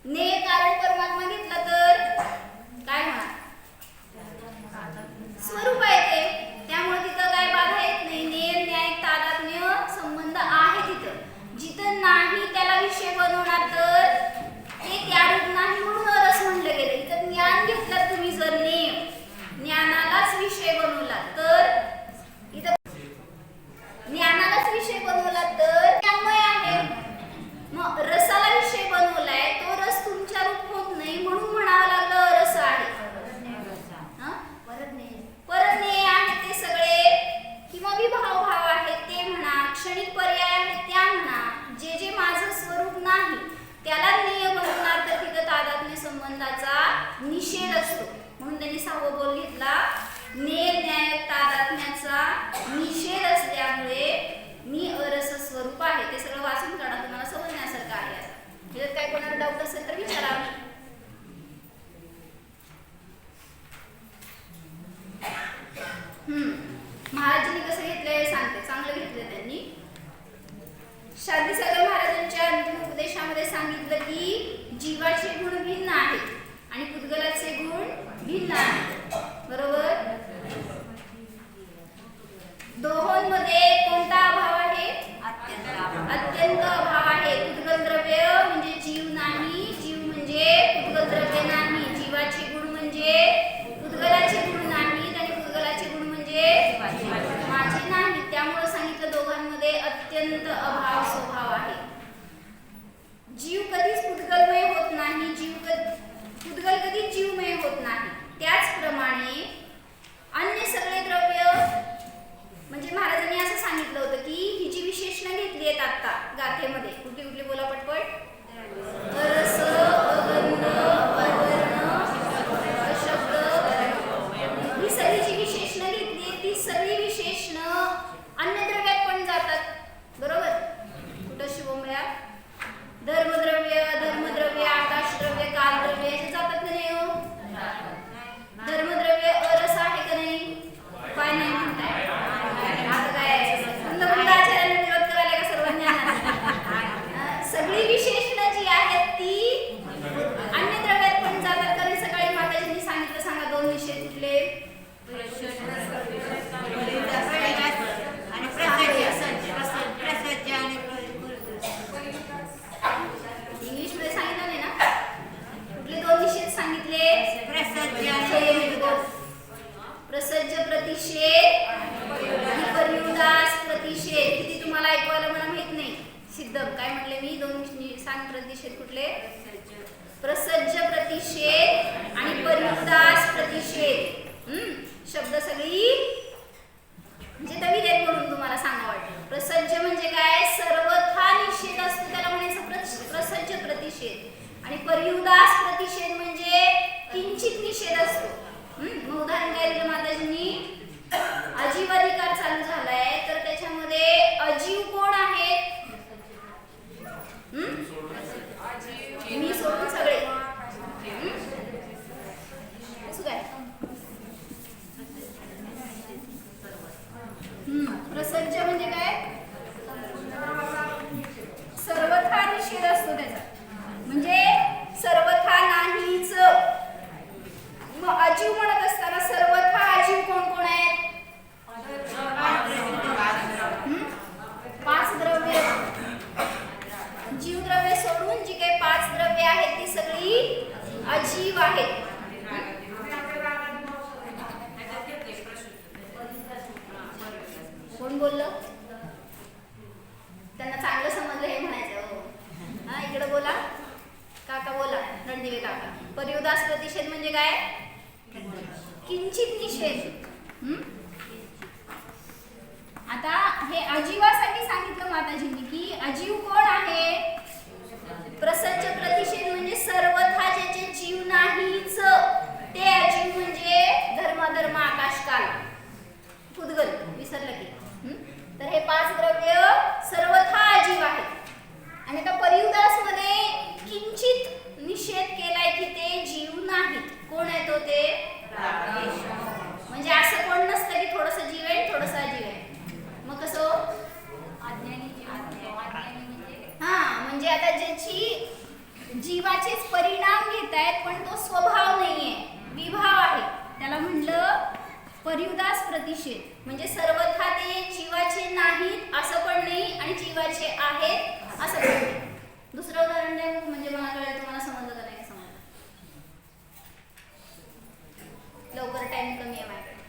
नेय कारण परमात्मा घेतला तर काय म्हणा स्वरूप आहे ते, त्यामुळे तिथं काय बाधा येत नाही. नेय न्याय तादात्म्य संबंध आहे तिथं. जिथं नाही त्याला विषय बनवणार तर ते त्या रूप नाही म्हणून रस म्हटलं गेलं. इथं ज्ञान घेतलं तुम्ही, जर नेय ज्ञानालाच विषय बनवला तर, इथं ज्ञानालाच विषय बनवला तर ज्ञानमय आहे. मग रसाला विषय बनवलाय, तो रस तुमच्या रूप होत नाही म्हणून म्हणावं लागलं रस आहे. परत नेय आहे ते सगळे, किंवा विभाव भाव आहेत ते म्हणा, क्षणिक पर्याय आहेत त्या म्हणा, जे जे माझं स्वरूप नाही त्याला नेय बनवणार तर तिथं तादात्म्य संबंधाचा निषेध असतो. म्हणून त्यांनी 6वा बोल घेतला, नेय न्याय तादात्म्याचा निषेध असल्यामुळे मी अरस स्वरूप आहे. ते सगळं वाचून काढा, तुम्हाला समजण्यासारखं आहे. आता काय कोणाला डाऊट असेल तर विचारा. महाराजांनी कसं घेतलंय सांगते, चांगलं घेतलं त्यांनी. शांतीसागर महाराजांच्या अंतिम उपदेशामध्ये सांगितलं की जीवाचे गुण भिन्न आहेत आणि पुद्गलाचे गुण भिन्न आहेत. बरोबर? दोहोंमध्ये कोणता अभाव आहे? अत्यंत अभाव आहे. पुद्गल द्रव्य म्हणजे जीव नाही, जीव म्हणजे पुद्गल द्रव्य नाही. जीवाचे गुण म्हणजे पुद्गलाचे गुण नाहीत आणि पुद्गलाचे गुण म्हणजे माझे नाही. त्यामुळे सांगितलं दोघांमध्ये अत्यंत अभाव स्वभाव आहे. जीव कधीच पुद्गलमय होत नाही, पुद्गल कधीच जीवमय होत नाही. त्याचप्रमाणे अन्य सगळे द्रव्य, म्हणजे महाराजांनी असं सांगितलं होतं की ही जी विशेषणं घेतली आहेत आता गाथेमध्ये, कुठली कुठली बोला पटपट? रस, अगंध, अवर्ण, अशब्द, ही सगळी जी विशेषणं घेतली ती सगळी विशेषणं अन्य द्रव्यात पण जातात. बरोबर? कुठं शिवमया? धर्मद्रव्य, धर्मद्रव्य, आकाशद्रव्य, कालद्रव्य हे जातात नाही हो? धर्मद्रव्य अरस आहे का नाही? काय नाही म्हणताय? आता काय आचार्याने विरोध करायला का सर्वांनी? सगळी विशेषणं जी आहेत ती अन्य द्रव्यात पण जातात. कारण सकाळी माताजींनी सांगितलं, सांगा 2 विषय कुठले? इंग्लिश मध्ये सांगितलं नाही ना? कुठले 2 निषेध सांगितले? प्रसज्ज प्रतिषेध आणि पर्युदास प्रतिषेध. किती तुम्हाला ऐकवायला मला माहित नाही. सिद्धम काय म्हटले मी? 2 सांग प्रतिषेध कुठले? प्रसज्ज प्रतिषेध आणि पर्युदास प्रतिषेध. शब्द सगळी म्हणजे दवीत आहेत म्हणून तुम्हाला सांगा वाटतं. प्रसज्ज म्हणजे काय? सर्वथा निषेध असतो, त्याला म्हणायचं प्रसज्ज प्रतिषेध. आणि पर्युदास प्रतिषेध म्हणजे किंचित निषेध असतो. मग उदाहरण काय दिलं माताजींनी? अजीव अधिकार चालू झालाय तर त्याच्यामध्ये अजीव कोण आहेत? मी सोडून सगळे. असं काय? प्रसज्ज म्हणजे काय? सर्वथा निषेध अजीव आहेत. कोण बोललं? त्यांना चांगलं समजलं हे म्हणायचं. हो हा, इकडे बोला. काका बोला, रणदिवे काका. पर्युदास प्रतिषेध म्हणजे काय? किंचित निषेध. आता हे अजीवासाठी सांगितलं माताजींनी की अजीव कोण आहे? प्रसज्ज प्रतिषेध म्हणजे सर्वथा ज्याचे जीव नाहीच ते अजीव म्हणजे धर्म आकाश काल पुद्गल. विसरलं की? तर हे 5 द्रव्य सर्वथा अजीव आहेत. आणि आता पर्युदास मध्ये किंचित निषेध केलाय की ते जीव नाहीत. कोण आहे तो? ते म्हणजे असं कोण नसतं की थोडंसं जीव आहे थोडंसं अजीव आहे. मग कसं? अज्ञानी म्हणजे म्हणजे आता ज्याची जीवाचेच परिणाम घेत आहेत पण तो स्वभाव नाहीये, विभाव आहे, त्याला म्हणलं पर्युदास प्रतिषेध. म्हणजे सर्वथा ते जीवाचे नाहीत असं पण नाही आणि जीवाचे आहेत असं पण नाही. दुसरं उदाहरण द्या म्हणजे मला कळेल तुम्हाला समजलं का नाही समजलं. लवकर टाइम कमी आहे माझ्याकडे.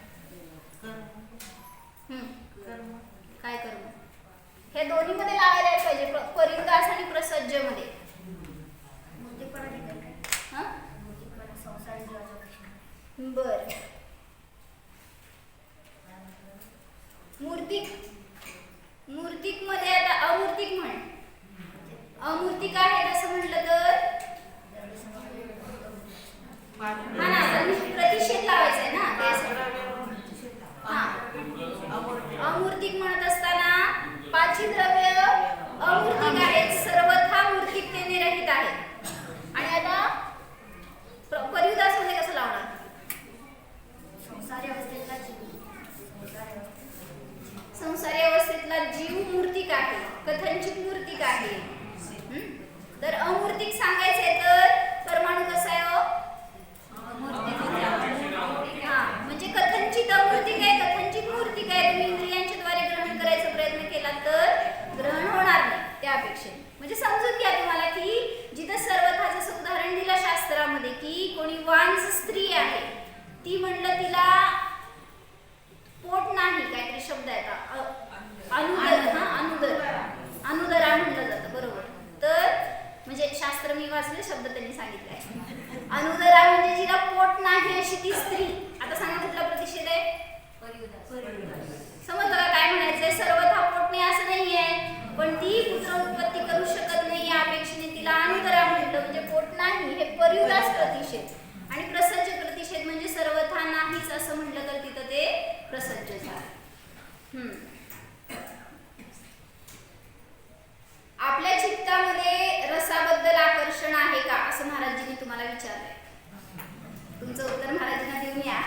काय कर्म? हे दोन्ही मध्ये लावायला पाहिजे, पर्युदास आणि प्रसज्ज मध्ये. बर. मूर्तिक मध्ये आता अमूर्तिक म्हण. अमूर्तिक आहेत असं म्हटलं तर हा ना, प्रतिषेध लावायचा आहे ना त्यासाठी. हा, अमूर्तिक म्हणत असताना 5 द्रव्य अमूर्तिक आहेत, सर्वथा मूर्तिकतेने रहित आहेत. आणि आता पर्युदास मध्ये कसं लावणार? संसारी अवस्थेतला जीव मूर्तिक आहे, कथनचित मूर्तिक आहे. तर अमूर्तिक सांगायचंय तर परमाणु कसा आहे? म्हणजे कथनचित अमूर्तिक आहे, कथनचित मूर्तिक आहे. तुम्ही इंद्रियांच्या द्वारे ग्रहण करायचा प्रयत्न केला तर ग्रहण होणार नाही त्या अपेक्षेने. म्हणजे समजून घ्या तुम्हाला की जिथं सर्वथा जसं उदाहरण दिलं शास्त्रामध्ये की कोणी वांझ स्त्री आहे, ती म्हणलं तिला पोट नाही, काहीतरी शब्द आहे का? अनुदरा म्हणलं जातं. बरोबर. तर म्हणजे शास्त्र मी वाचले, शब्द त्यांनी सांगितलाय. अनुदरा म्हणजे जिला पोट नाही अशी ती स्त्री. आता सांगा कुठला प्रतिषेध आहे? समजलं का काय म्हणायचंय? सर्वथा पोट नाही असं नाहीये, पण ती पुत्र उत्पत्ती करू शकत नाही या अपेक्षेने तिला अनुदरा म्हणलं, म्हणजे पोट नाही. हे पर्युदास प्रतिषेध. आणि प्रसज्ज प्रतिषेध म्हणजे सर्वथा नाहीच असं म्हटलं तर तिथं ते प्रसज्ज झालं. आपल्या चित्तामध्ये रसाबद्दल आकर्षण आहे का असं महाराजांनी तुम्हाला विचारलंय. तुमचं उत्तर महाराजांना देऊन या.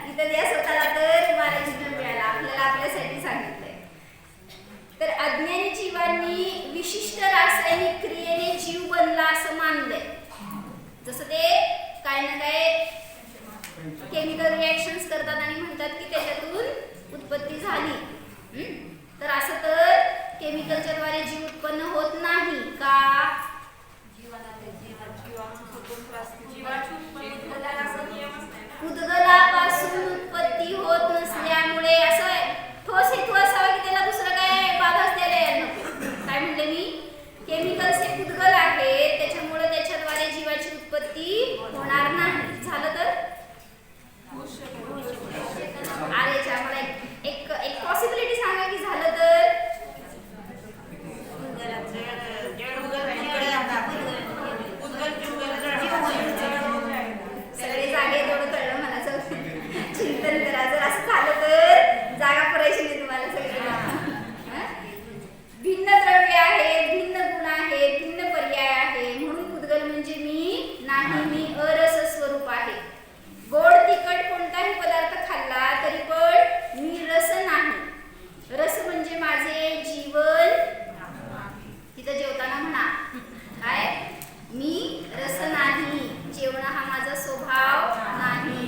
इथं द्या स्वतःला तर महाराजांना मिळाला. आपल्याला आपल्यासाठी सांगितलंय. तर अज्ञानी जीवांनी विशिष्ट रासायनिक क्रियेने जीव बनला असं मानलंय. जसं ते काय ना काय केमिकल रिॲक्शन्स करतात आणि म्हणतात की त्याच्यातून उत्पत्ती झाली. तर असं तर केमिकलच्या द्वारे जीव उत्पन्न होत नाही का? उद्गलापासून उत्पत्ती होत नसल्यामुळे असं ठोस हेतू असावा की त्याला दुसरं काय बाधाच द्यायला यायला नको. काय म्हणले मी? केमिकल्स हे उद्गल आहे, त्याच्यामुळे त्याच्याद्वारे जीवाची उत्पत्ती होणार नाही. झालं तर अरे मला एक पॉसिबिलिटी सांगा की झालं तर. सगळे जागे तेवढं कळलं मला. चिंतन करा. जर असं झालं तर जागा पुरायची नाही तुम्हाला सगळ्यांना. भिन्न द्रव्य आहे, भिन्न गुण आहे, भिन्न पर्याय आहे, म्हणून उद्गल म्हणजे मी नाही, मी अरस स्वरूप आहे. गोड तिखट कोणताही पदार्थ खाल्ला तरी पण मी रस नाही. रस म्हणजे माझे जीवन. तिथं जेवताना म्हणा काय? मी रस नाही. जेवण हा माझा स्वभाव नाही.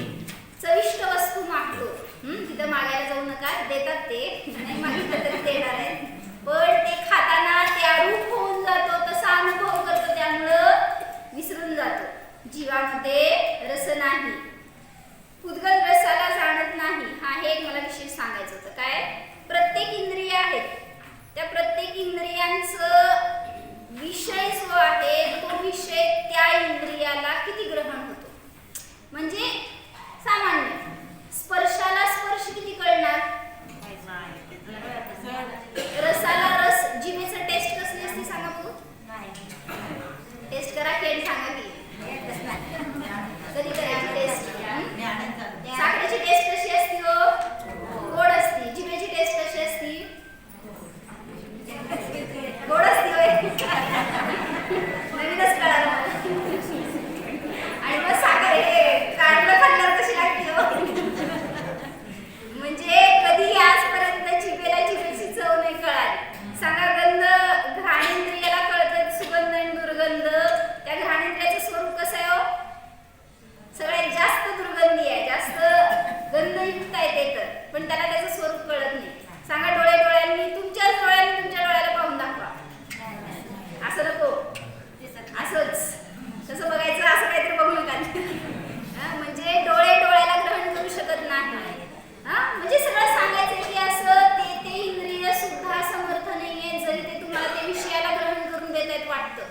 चविष्ट वस्तू मागतो. तिथं मागायला जाऊ नका, देतात ते. नाही मागितलं तरी देणार आहेत. पण ते खाताना त्या रूप होऊन जातो, तसा अनुभव करतो, त्यामुळं विसरून जातो. जीवामध्ये रस नाही. उद्गत रसाला जाणत नाही. हा हे एक मला विशेष सांगायचं होतं. काय? प्रत्येक इंद्रिय आहेत, त्या प्रत्येक इंद्रियांचं विषय जो आहे तो विषय त्या इंद्रियाला किती ग्रहण होतो. म्हणजे सामान्य स्पर्शाला स्पर्श किती कळणार, रसाला रस, जिभेचं टेस्ट कसली असते सांगा बघू. टेस्ट करा, केड सांगा की कधी करायची टेस्ट. साखरेची टेस्ट कशी असते हो? गोड असते. जिभेची टेस्ट कशी असते? गोड असते होय. नवीनच कळालं मला. आणि मग साखर हे काढलं खाल्ल्यावर कशी लागते हो? म्हणजे कधी आजपर्यंत जिभेला जिभेची चव नाही कळाली. सांगा, गंध घ्राणेंद्रियाला कळतं सुगंध आणि दुर्गंध. त्या घ्राणेंद्रियाचं स्वरूप कसं आहे हो? सगळ्यात जास्त दुर्गंधी आहे, जास्त गंधयुक्त आहे ते तर, पण त्याला त्याचं स्वरूप कळत नाही. सांगा, डोळ्यांनी तुमच्याच डोळ्यांनी तुमच्या डोळ्याला पाहून दाखवा. असं नको, असंच कसं बघायचं, असं काहीतरी बघू नका. म्हणजे डोळ्याला ग्रहण करू शकत नाही. म्हणजे सगळं सांगायचं की असं ते इंद्रिय सुद्धा समर्थ नाहीये, जरी ते तुम्हाला त्या विषयाला ग्रहण करून देत आहेत वाटतं.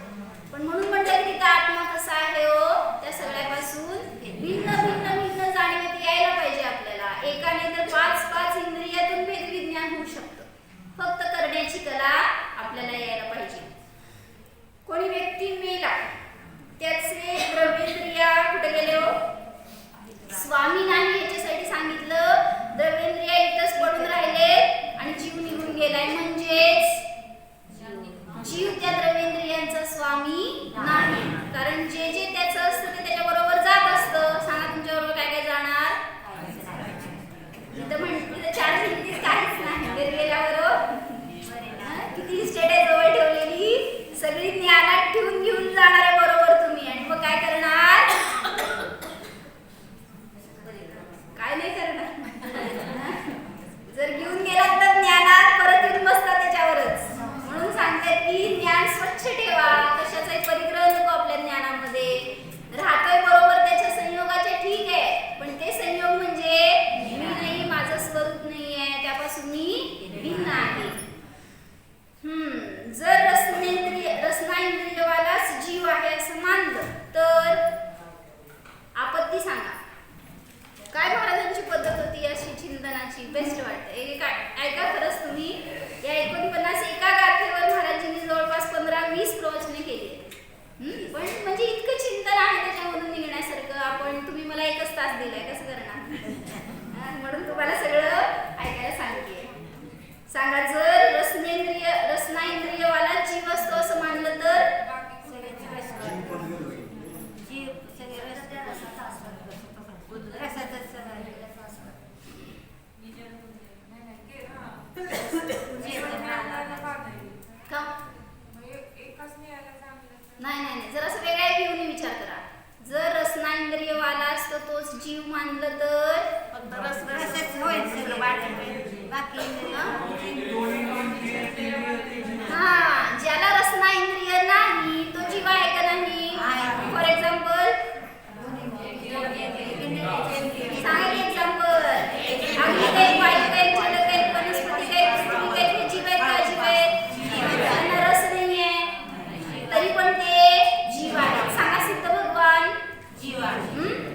पण म्हणून म्हणतात की आत्मा कसा आहे हो, त्या सगळ्यापासून भिन्न भिन्न भिन्न जाणीव यायला पाहिजे आपल्याला. एका नाही तर 5 इंद्रियातून भेद विज्ञान होऊ शकतं. फक्त करण्याची कला आपल्याला यायला पाहिजे. कोणी व्यक्ती मेला, त्याचे द्रव्येंद्रिया कुठे गेले हो? स्वामी नाही याच्यासाठी सांगितलं. द्रव्येंद्रिया इथंच पडून राहिले आणि जीव निघून गेलाय. म्हणजेच जीव त्या द्रव्येंद्रियांचा स्वामी नाही. कारण जे जे त्याचं असतं ते त्याच्या बरोबर जात असतं. सांगा, तुमच्या बरोबर काय काय जाणार? इथं म्हणते 4 भिंतीत काहीच नाही. घरी गेल्यावर किती इस्टेट आहे जवळ ठेवलेली, सगळी ज्ञानात ठेवून घेऊन जाणार आहे बरोबर तुम्ही. आणि मग काय करणार? काय नाही करणार. जर घेऊन गेलात तर ज्ञानात परत येऊन बसता त्याच्यावरच. म्हणून सांगतात की ज्ञान स्वच्छ ठेवा, कशाचाही परिग्रह नको आपल्या ज्ञानामध्ये. राहतोय बरोबर त्याच्या संयोगाचे ठीक आहे, पण ते संयोग म्हणजे मी नाही, माझं स्वरूप नाही आहे, त्यापासून मी भिन्न आहे. जर रसनाइंद्रियवालाच जीव आहे असं मानलं तर आपत्ती सांगा. काय महाराजांची पद्धत होती अशी चिंतनाची, बेस्ट वाटते. ऐका खरंच तुम्ही. या 49 गाथेवर महाराजांनी जवळपास 15-20 प्रवचने केली. पण म्हणजे इतकं चिंतन आहे त्याच्यामधून निघण्यासारखं. तुम्ही मला 1 तास दिलाय, कसं करणार? म्हणून तुम्हाला सगळं ऐकायला सांगते. सांगा, जर रसनाइंद्रियवाला जीव असतो असं मानलं तर नाही, जर असं वेगळ्या व्ह्यूने विचार करा. जर रसनाइंद्रियवाला असतो तोच जीव मानलं तर ज्याला रसनाइंद्रिय नाही तो जीव आहे का नाही? फॉर एक्झाम्पल सांगा की एक्झाम्पल. अग्नी काही, वायू काही, जल काही, वनस्पती काही, पृथ्वी काही, जीव आहेत का? जीव आहेत. त्यांना रस नाहीये तरी पण ते जीव आहेत. सांगा, सिद्ध भगवान जीव आहे.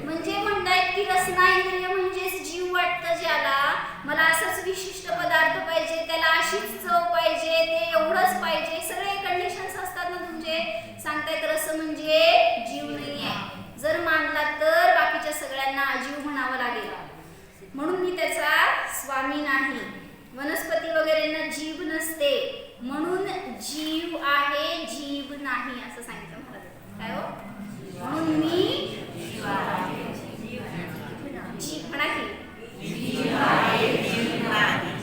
म्हणजे म्हणतायत की रसनाइंद्रिय म्हणजेच जीव वाटतं ज्याला. मला असंच विशिष्ट पदार्थ पाहिजे, त्याला अशीच चव पाहिजे, ते एवढंच पाहिजे, सगळे कंडिशन्स असतात ना तुमचे. सांगतायत रस म्हणजे जीव नाहीये. जर मानला तर बाकीच्या सगळ्यांना अजीव म्हणावं लागेल. म्हणून मी त्याचा स्वामी नाही. वनस्पती वगैरेंना जीव नसते, म्हणून जीव आहे, जीव नाही असं सांगितलं महाराज. काय हो? म्हणून मी जीव म्हणा की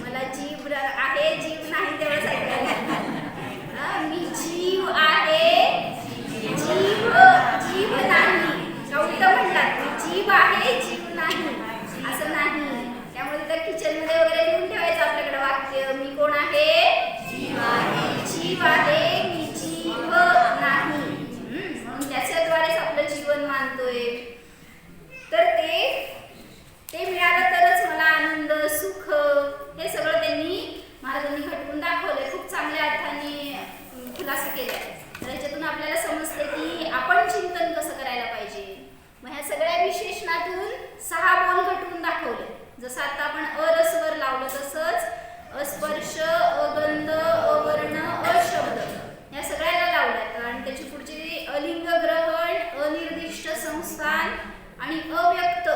मला जीव आहे, जीव नाही तेवढंच ऐकायला. मी जीव आहे, जीव आणि अव्यक्त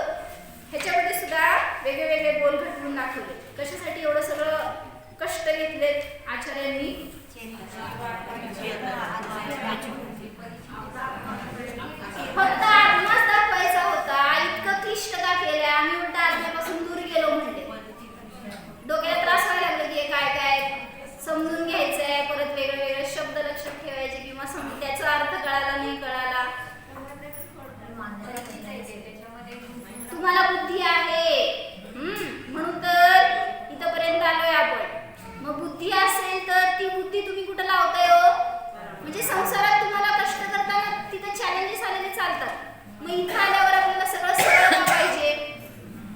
ह्याच्यामध्ये सुद्धा वेगळे बोल घटवून दाखवले. कशासाठी एवढं सगळं कष्ट घेतलेत आचार्यांनी? फक्त आत्माच दाखवायचा होता. इतकं क्लिष्ट का केलंय? आम्ही उलटा आत्म्यापासून दूर गेलो म्हणले. डोक्याला त्रास व्हायला लागला की काय काय समजून घ्यायचंय, परत वेगळे शब्द लक्षात ठेवायचे किंवा त्याचा अर्थ कळाला नाही कळाला. तुम्हाला बुद्धी आहे म्हणून तर इथपर्यंत आलोय आपण. मग बुद्धी असेल तर ती बुद्धी तुम्ही कुठं लावताय हो? म्हणजे संसारात तुम्हाला कष्ट करताना तिथे चॅलेंजेस आलेले चालतात. मग इथं आल्यावर आपल्याला सगळं सरळ पाहिजे.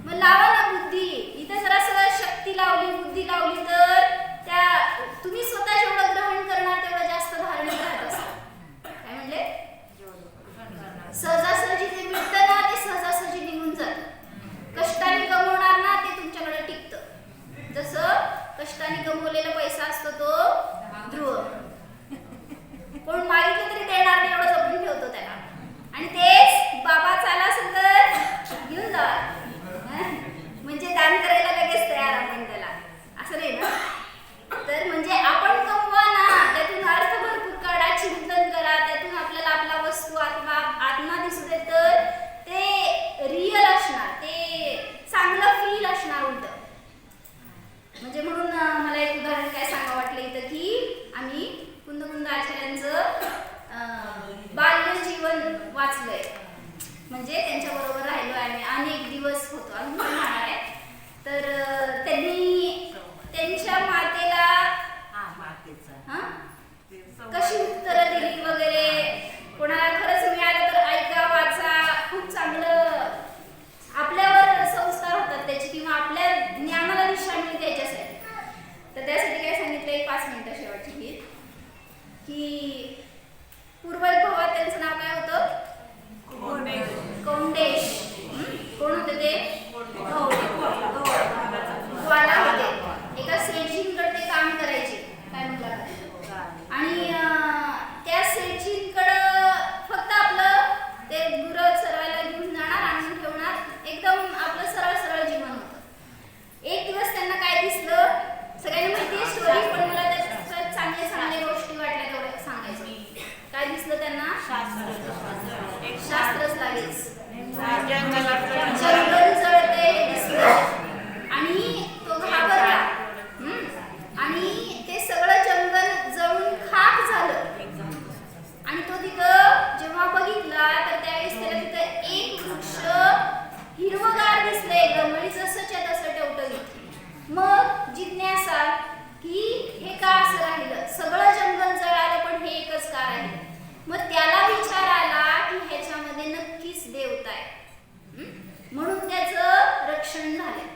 मग लावा ना बुद्धी. इथे जरा सगळं शक्ती लावली, बुद्धी लावली तर त्या तुम्ही स्वतः जेवढं ग्रहण करणार तेवढं जास्त धारणेत राहत असतात. काय म्हणले? सहजासहजी जे मिळतं ना ते सहजासहजी निघून जातं. कष्टाने कमवणार ना ते तुमच्याकडे टिकतं. जसं कष्टाने कमवलेला पैसा असतो तो ध्रुव. कोण मागितलं तरी देणार नाही एवढं जपून ठेवतो त्याला. आणि तेच बाबा चाला असेल तर घेऊन जा. म्हणजे दान करायला लगेच तयार आपण त्याला. असं नाही ना. तर म्हणजे आपण कमवा ना, त्यातून अर्थ भरपूर काढा, चिंतन करा, त्यातून आपल्याला आपला वस्तू आत्मा दिसू दे तर ते रिअल असणार, ते चांगलं फील असणार उलट. म्हणजे म्हणून मला एक उदाहरण काय सांगा वाटलं इथं की आम्ही कुंद आचार्यांचं बाल्य जीवन वाचलंय. म्हणजे त्यांच्या बरोबर राहिलोय आम्ही. अनेक दिवस होतो अजून राहणार आहे. तर त्यांनी त्यांच्या मातेला कशी उत्तरं दिली वगैरे. कोणाला खरंच मिळालं तर ऐका, वाचा. खूप चांगलं आपल्यावर संस्कार होतात त्याचे किंवा आपल्या ज्ञानाला दिशा मिळते त्याच्यासाठी. तर त्यासाठी काय सांगितलं, एक 5 मिनिटं शेवटची गीत की पूर्वैभवात त्यांचं नाव काय होतं? कौंडेश. कोण होते ते? ग्वाला होते. एका सेठजींकडे ते काम करायचे. काय म्हटलं? आणि त्या सेठजींकडं फक्त आपलं ते गुरं चरवायला घेऊन जाणार, आणून ठेवणार. एकदम आपलं सरळ जीवन होतं. एक दिवस त्यांना काय दिसलं? सगळ्यांना माहिती आहे स्टोरी, पण मला त्याच्यात चांगल्या गोष्टी वाटल्या तेवढं सांगायचं. काय दिसलं त्यांना? शास्त्रच लागेल. जंगल जळते हे दिसलं आणि तो घाबरला. आणि ते सगळं जंगल जळून खाक झालं. आणि तो तिथं जेव्हा बघितला तर त्यावेळेस त्याला तिथं एक वृक्ष हिरवगार दिसलं एकदम, आणि जसंच्या तसं टवटवीत. मग जिज्ञासा की हे का असं राहिलं? सगळं जंगल जळालं पण हे एकच का राहिलं? मग त्याला विचार आला की ह्याच्यामध्ये नक्कीच देवता आहे. म्हणून त्याचं रक्षण झालं.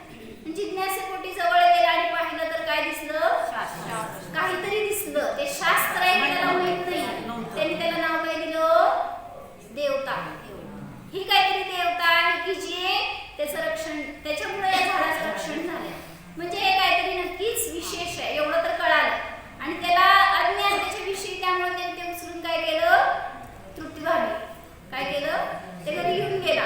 जिज्ञासेपोटी जवळ गेला आणि पाहिलं तर काय दिसलं? काहीतरी दिसलं. ते शास्त्र आहे त्याला माहित नाही. त्यांनी त्याला नाव काय दिलं? देवता. ही काहीतरी देवता आहे की जे त्याचं रक्षण, त्याच्यामुळे या झाडाचं रक्षण झालं. म्हणजे हे काहीतरी नक्कीच विशेष आहे एवढं तर कळालं. आणि त्याला अज्ञान त्याच्याविषयी, त्यामुळे त्याने ते उचलून काय केलं? तृप्ती भावी. काय केलं? ते घरी घेऊन गेला.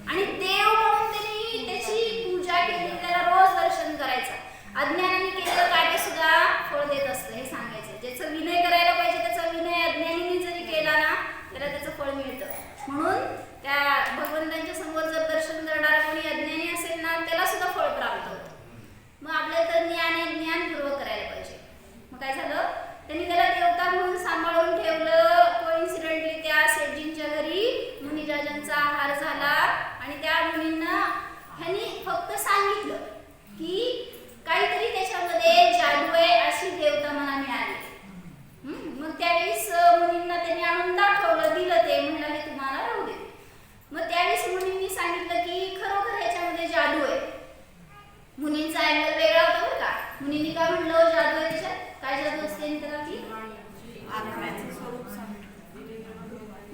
आणि देव म्हणून त्यांनी त्याची पूजा केली, त्याला रोज दर्शन करायचं. अज्ञानाने केलेलं कार्य सुद्धा फळ देत असतं हे सांगायचं. ज्याचं विनय करायला पाहिजे त्याचा विनय अज्ञानीने जरी केला ना त्याला त्याचं फळ मिळतं. म्हणून त्या भगवंतांच्या समोर जर दर्शन करणारा कोणी अज्ञानी असेल ना त्याला सुद्धा फळ प्राप्त होतं. मग आपल्याला तर ज्ञानपूर्वक करायला पाहिजे. मग काय झालं? त्यांनी त्याला देवता म्हणून सांभाळून ठेवलं. कोइन्सिडेंटली त्या सेठजींच्या घरी मुनिराजांचा आहार झाला. आणि त्या मुनींना ह्यांनी फक्त सांगितलं की काहीतरी त्याच्यामध्ये जादू आहे, अशी देवता मला मिळाली. मग त्यावेळेस मुनींना त्यांनी आणून दाखवलं, दिलं. ते म्हणाले तुम्हाला राहू दे. मग त्यावेळेस मुनींनी सांगितलं की खरोखर ह्याच्यामध्ये जादू आहे. मुनींचा अँगल वेगळा होता बरं का. मुनींनी काय म्हणलं? जादू आहे त्याच्यात. काय जादू असते त्याला? की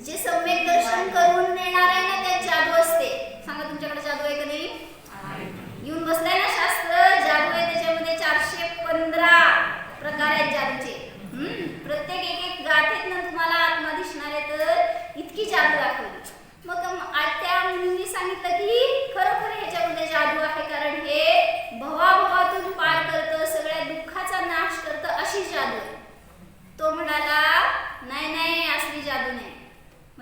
जे सम्यक दर्शन करून देणार आहे ना त्यात जादू असते. सांगा तुमच्याकडे जादू आहे का नाही? येऊन बसलाय ना शास्त्र. जादू आहे त्याच्यामध्ये 415 प्रकार आहेत जादूचे. प्रत्येक एक गाथेतनं तुम्हाला आत्मा दिसणार आहे. तर इतकी जादू दाखवली. मग त्या मुलींनी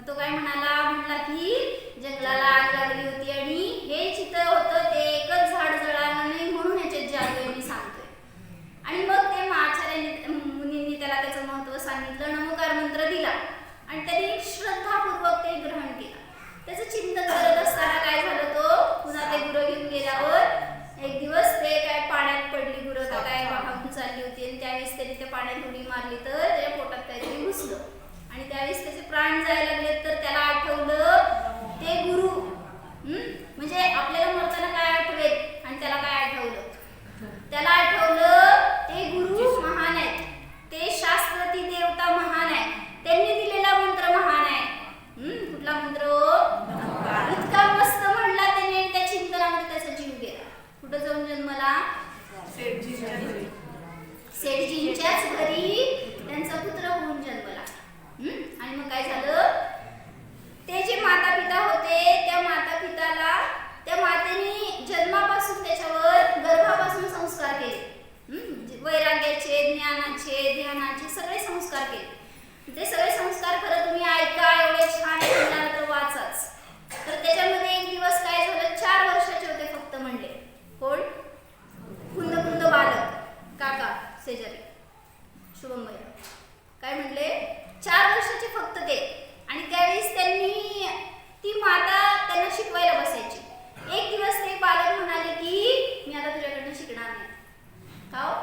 मग तो काय म्हणला की जंगलाला आग लागली होती आणि हे चित्र होतं ते एकच झाड जळालं नाही म्हणून ह्याच्यात जादू आहे मी सांगतोय. आणि मग ते आचार्यांनी मुनींनी त्याला त्याचं महत्त्व सांगितलं, नमोकार मंत्र दिला आणि त्यांनी श्रद्धापूर्वक ते ग्रहण केलं. त्याचं चिंतन करत असताना काय झालं, तो पुन्हा ते गुरं घेऊन गेल्यावर एक दिवस ते काय पाण्यात पडली गुरं का काय वाहून चालली होती आणि त्यावेळेस त्यांनी त्या पाण्यात उडी मारली तर त्याच्या पोटात काहीतरी घुसलं आणि त्यावेळेस त्याचे प्राण जायला लागले. तर त्याला आठवलं ते गुरु, म्हणजे आपल्याला मरताना काय आठवेल आणि त्याला काय आठवलं, त्याला आठवलं ते गुरु महान आहेत, ते शास्त्र ती देवता महान आहे, त्यांनी दिलेला मंत्र महान आहे. कुठला मंत्र, इतका मस्त म्हणला त्याने आणि त्या चिंतनामध्ये त्याचा जीव गेला. कुठं जाऊन जन्मला, सेठजींच्याच घरी त्यांचा पुत्र होऊन जन्मला. आणि मग काय झालं, ते जे माता पिता होते त्या माता पिताला त्या मातेने जन्मापासून त्याच्यावर गर्भापासून संस्कार केले, वैराग्याचे, ज्ञानाचे, ध्यानाचे सगळे संस्कार केले. ते सगळे संस्कार खरं तुम्ही ऐका, एवढे छान म्हणणार तर वाचाच. तर त्याच्यामध्ये एक दिवस काय झालं, 4 वर्षाचे होते फक्त म्हणले. कोण, कुंद कुंद बालक काका शेजारी शुभम भैया काय म्हणले, 4 वर्षाचे फक्त ते. आणि त्यावेळेस त्यांनी ती माता त्यांना शिकवायला बसायची. एक दिवस ते बालक म्हणाले की मी आता तुझ्याकडनं शिकणार नाही. का हो?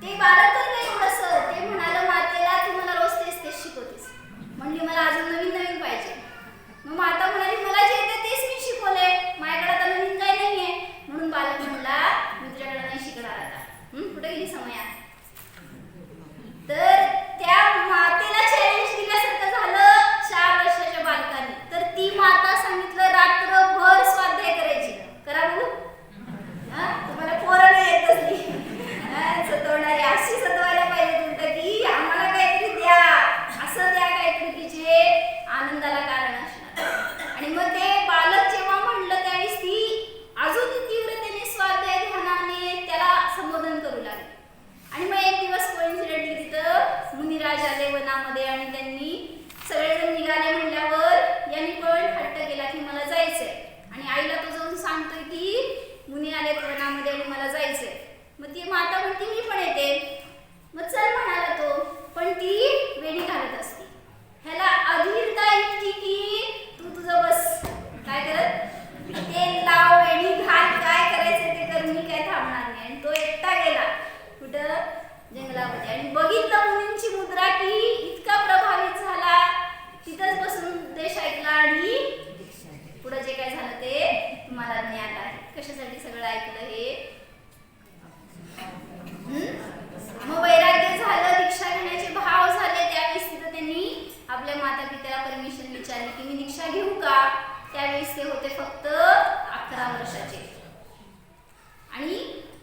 ते बालक तर नाही एवढंसं, ते म्हणालं मातेला तू मला रोज तेच तेच शिकवतेस. म्हणली मला अजून नवीन नवीन पाहिजे. मग माता म्हणाली मला जे येते तेच मी शिकवले, माझ्याकडे आता नवीन काही नाहीये. म्हणून बालक म्हणला मी तुझ्याकडे नाही शिकणार आता. कुठे गेली समया. तर त्या मातेला चॅलेंज दिल्यासारखं झालं 4 वर्षाच्या बालकाने. तर ती माता सांगितलं रात्रभर स्वाध्याय करायची. करा बघू, तुम्हाला पोरं नाही येत असली सतवणारी, अशी सतवायला पाहिजे तुमचं की आम्हाला काहीतरी द्या, असं द्या काहीतरी की जे आनंदाला कारण असणार. आणि मग ते बालक जेव्हा म्हणलं त्यावेळेस ती अजून तीव्रतेने स्वाध्याय ध्यानाने त्याला संबोधन करू लागली. आणि मग एक दिवस कोइन्सिडेंटली तिथं मुनिराज आले वनामध्ये आणि त्यांनी सगळेजण निघाले म्हणल्यावर यांनी पण हट्ट केला की मला जायचंय. आणि आईला तो जाऊन सांगतोय की मुनी आलेत वनामध्ये आणि मला जायचंय. मग ती माता म्हणते मी पण येते. मग चल म्हणाला तो, पण ती वेणी घालत असते. ह्याला अधीरता इतकी की तू तुझं बस काय करत, ते लाव वेणी घाल, काय करायचं ते कर, मी काय थांबणार नाही. आणि तो एकटा गेला कुठं, जंगलामध्ये. आणि बघितलं मुनींची मुद्रा की इतका प्रभावित झाला, तिथंच बसून उपदेश ऐकला आणि पुढे जे काय झालं ते तुम्हाला ज्ञात आहे. कशासाठी सगळं ऐकलं हे, मग वैराग्य झालं, दीक्षा घेण्याचे भाव झाले. त्यावेळेस तिथं त्यांनी आपल्या माता पित्याला परमिशन विचारली की मी दीक्षा घेऊ का. त्यावेळेस ते होते फक्त 11 वर्षाचे. आणि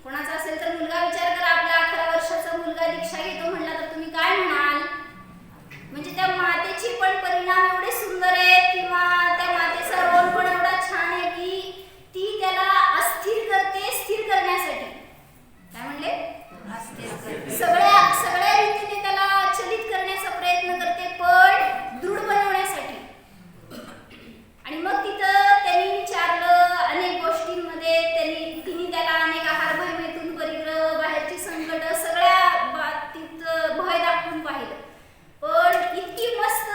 कोणाचा असेल तर मुलगा विचार करा, आपला 11 वर्षाचा मुलगा दीक्षा घेतो म्हणला तर तुम्ही काय म्हणाल. म्हणजे त्या मातेची पण परिणाम एवढे सुंदर आहेत किंवा त्या मातेचा रोल पण एवढा छान आहे की ती त्याला अस्थिर करते स्थिर करण्यासाठी. काय म्हणले, सगळ्या रीतीने त्याला चलित करण्याचा प्रयत्न करते पण दृढ बनवण्यासाठी. आणि मग तिथं त्यांनी विचारलं अनेक गोष्टींमध्ये, तिने त्याला अनेक आहार भयमेतून परिग्रह, बाहेरची संकट सगळ्या बाबतीत भय दाखवून पाहिलं. पण इतकी मस्त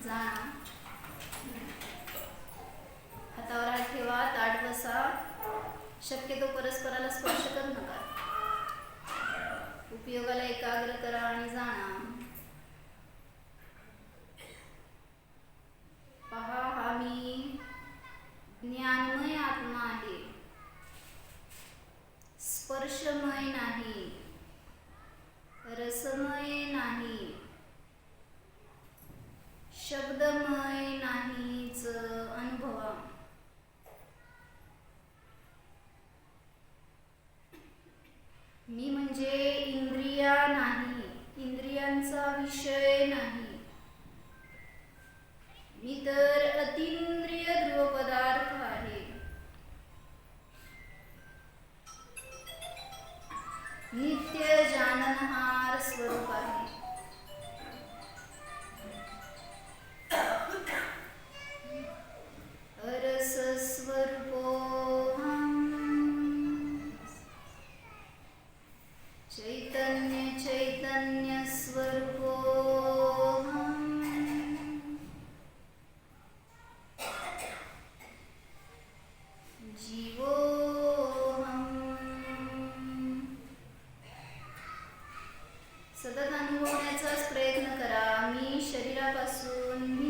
जाणा. हातावर हात ठेवा, ताठ बसा. शक्यतो परस्पराला स्पर्श करू नका. उपयोगाला एकाग्र करा आणि जाणा. पहा, हा मी ज्ञानमय आत्मा आहे. स्पर्शमय नाही, रसमय नाही, शब्दमय नाहीच अनुभवा. मी म्हणजे इंद्रिया नाही, इंद्रियांचा विषय नाही. मी तर अतींद्रिय ध्रुव पदार्थ आहे. नित्य जाननहार स्वरूप आहे. अरस स्वरूपोऽहम्. चैतन्य चैतन्य स्वरूपोऽहम्. जीवोऽहम्. सतत अनुभवण्याचाच प्रयत्न करा. मी शरीरापासून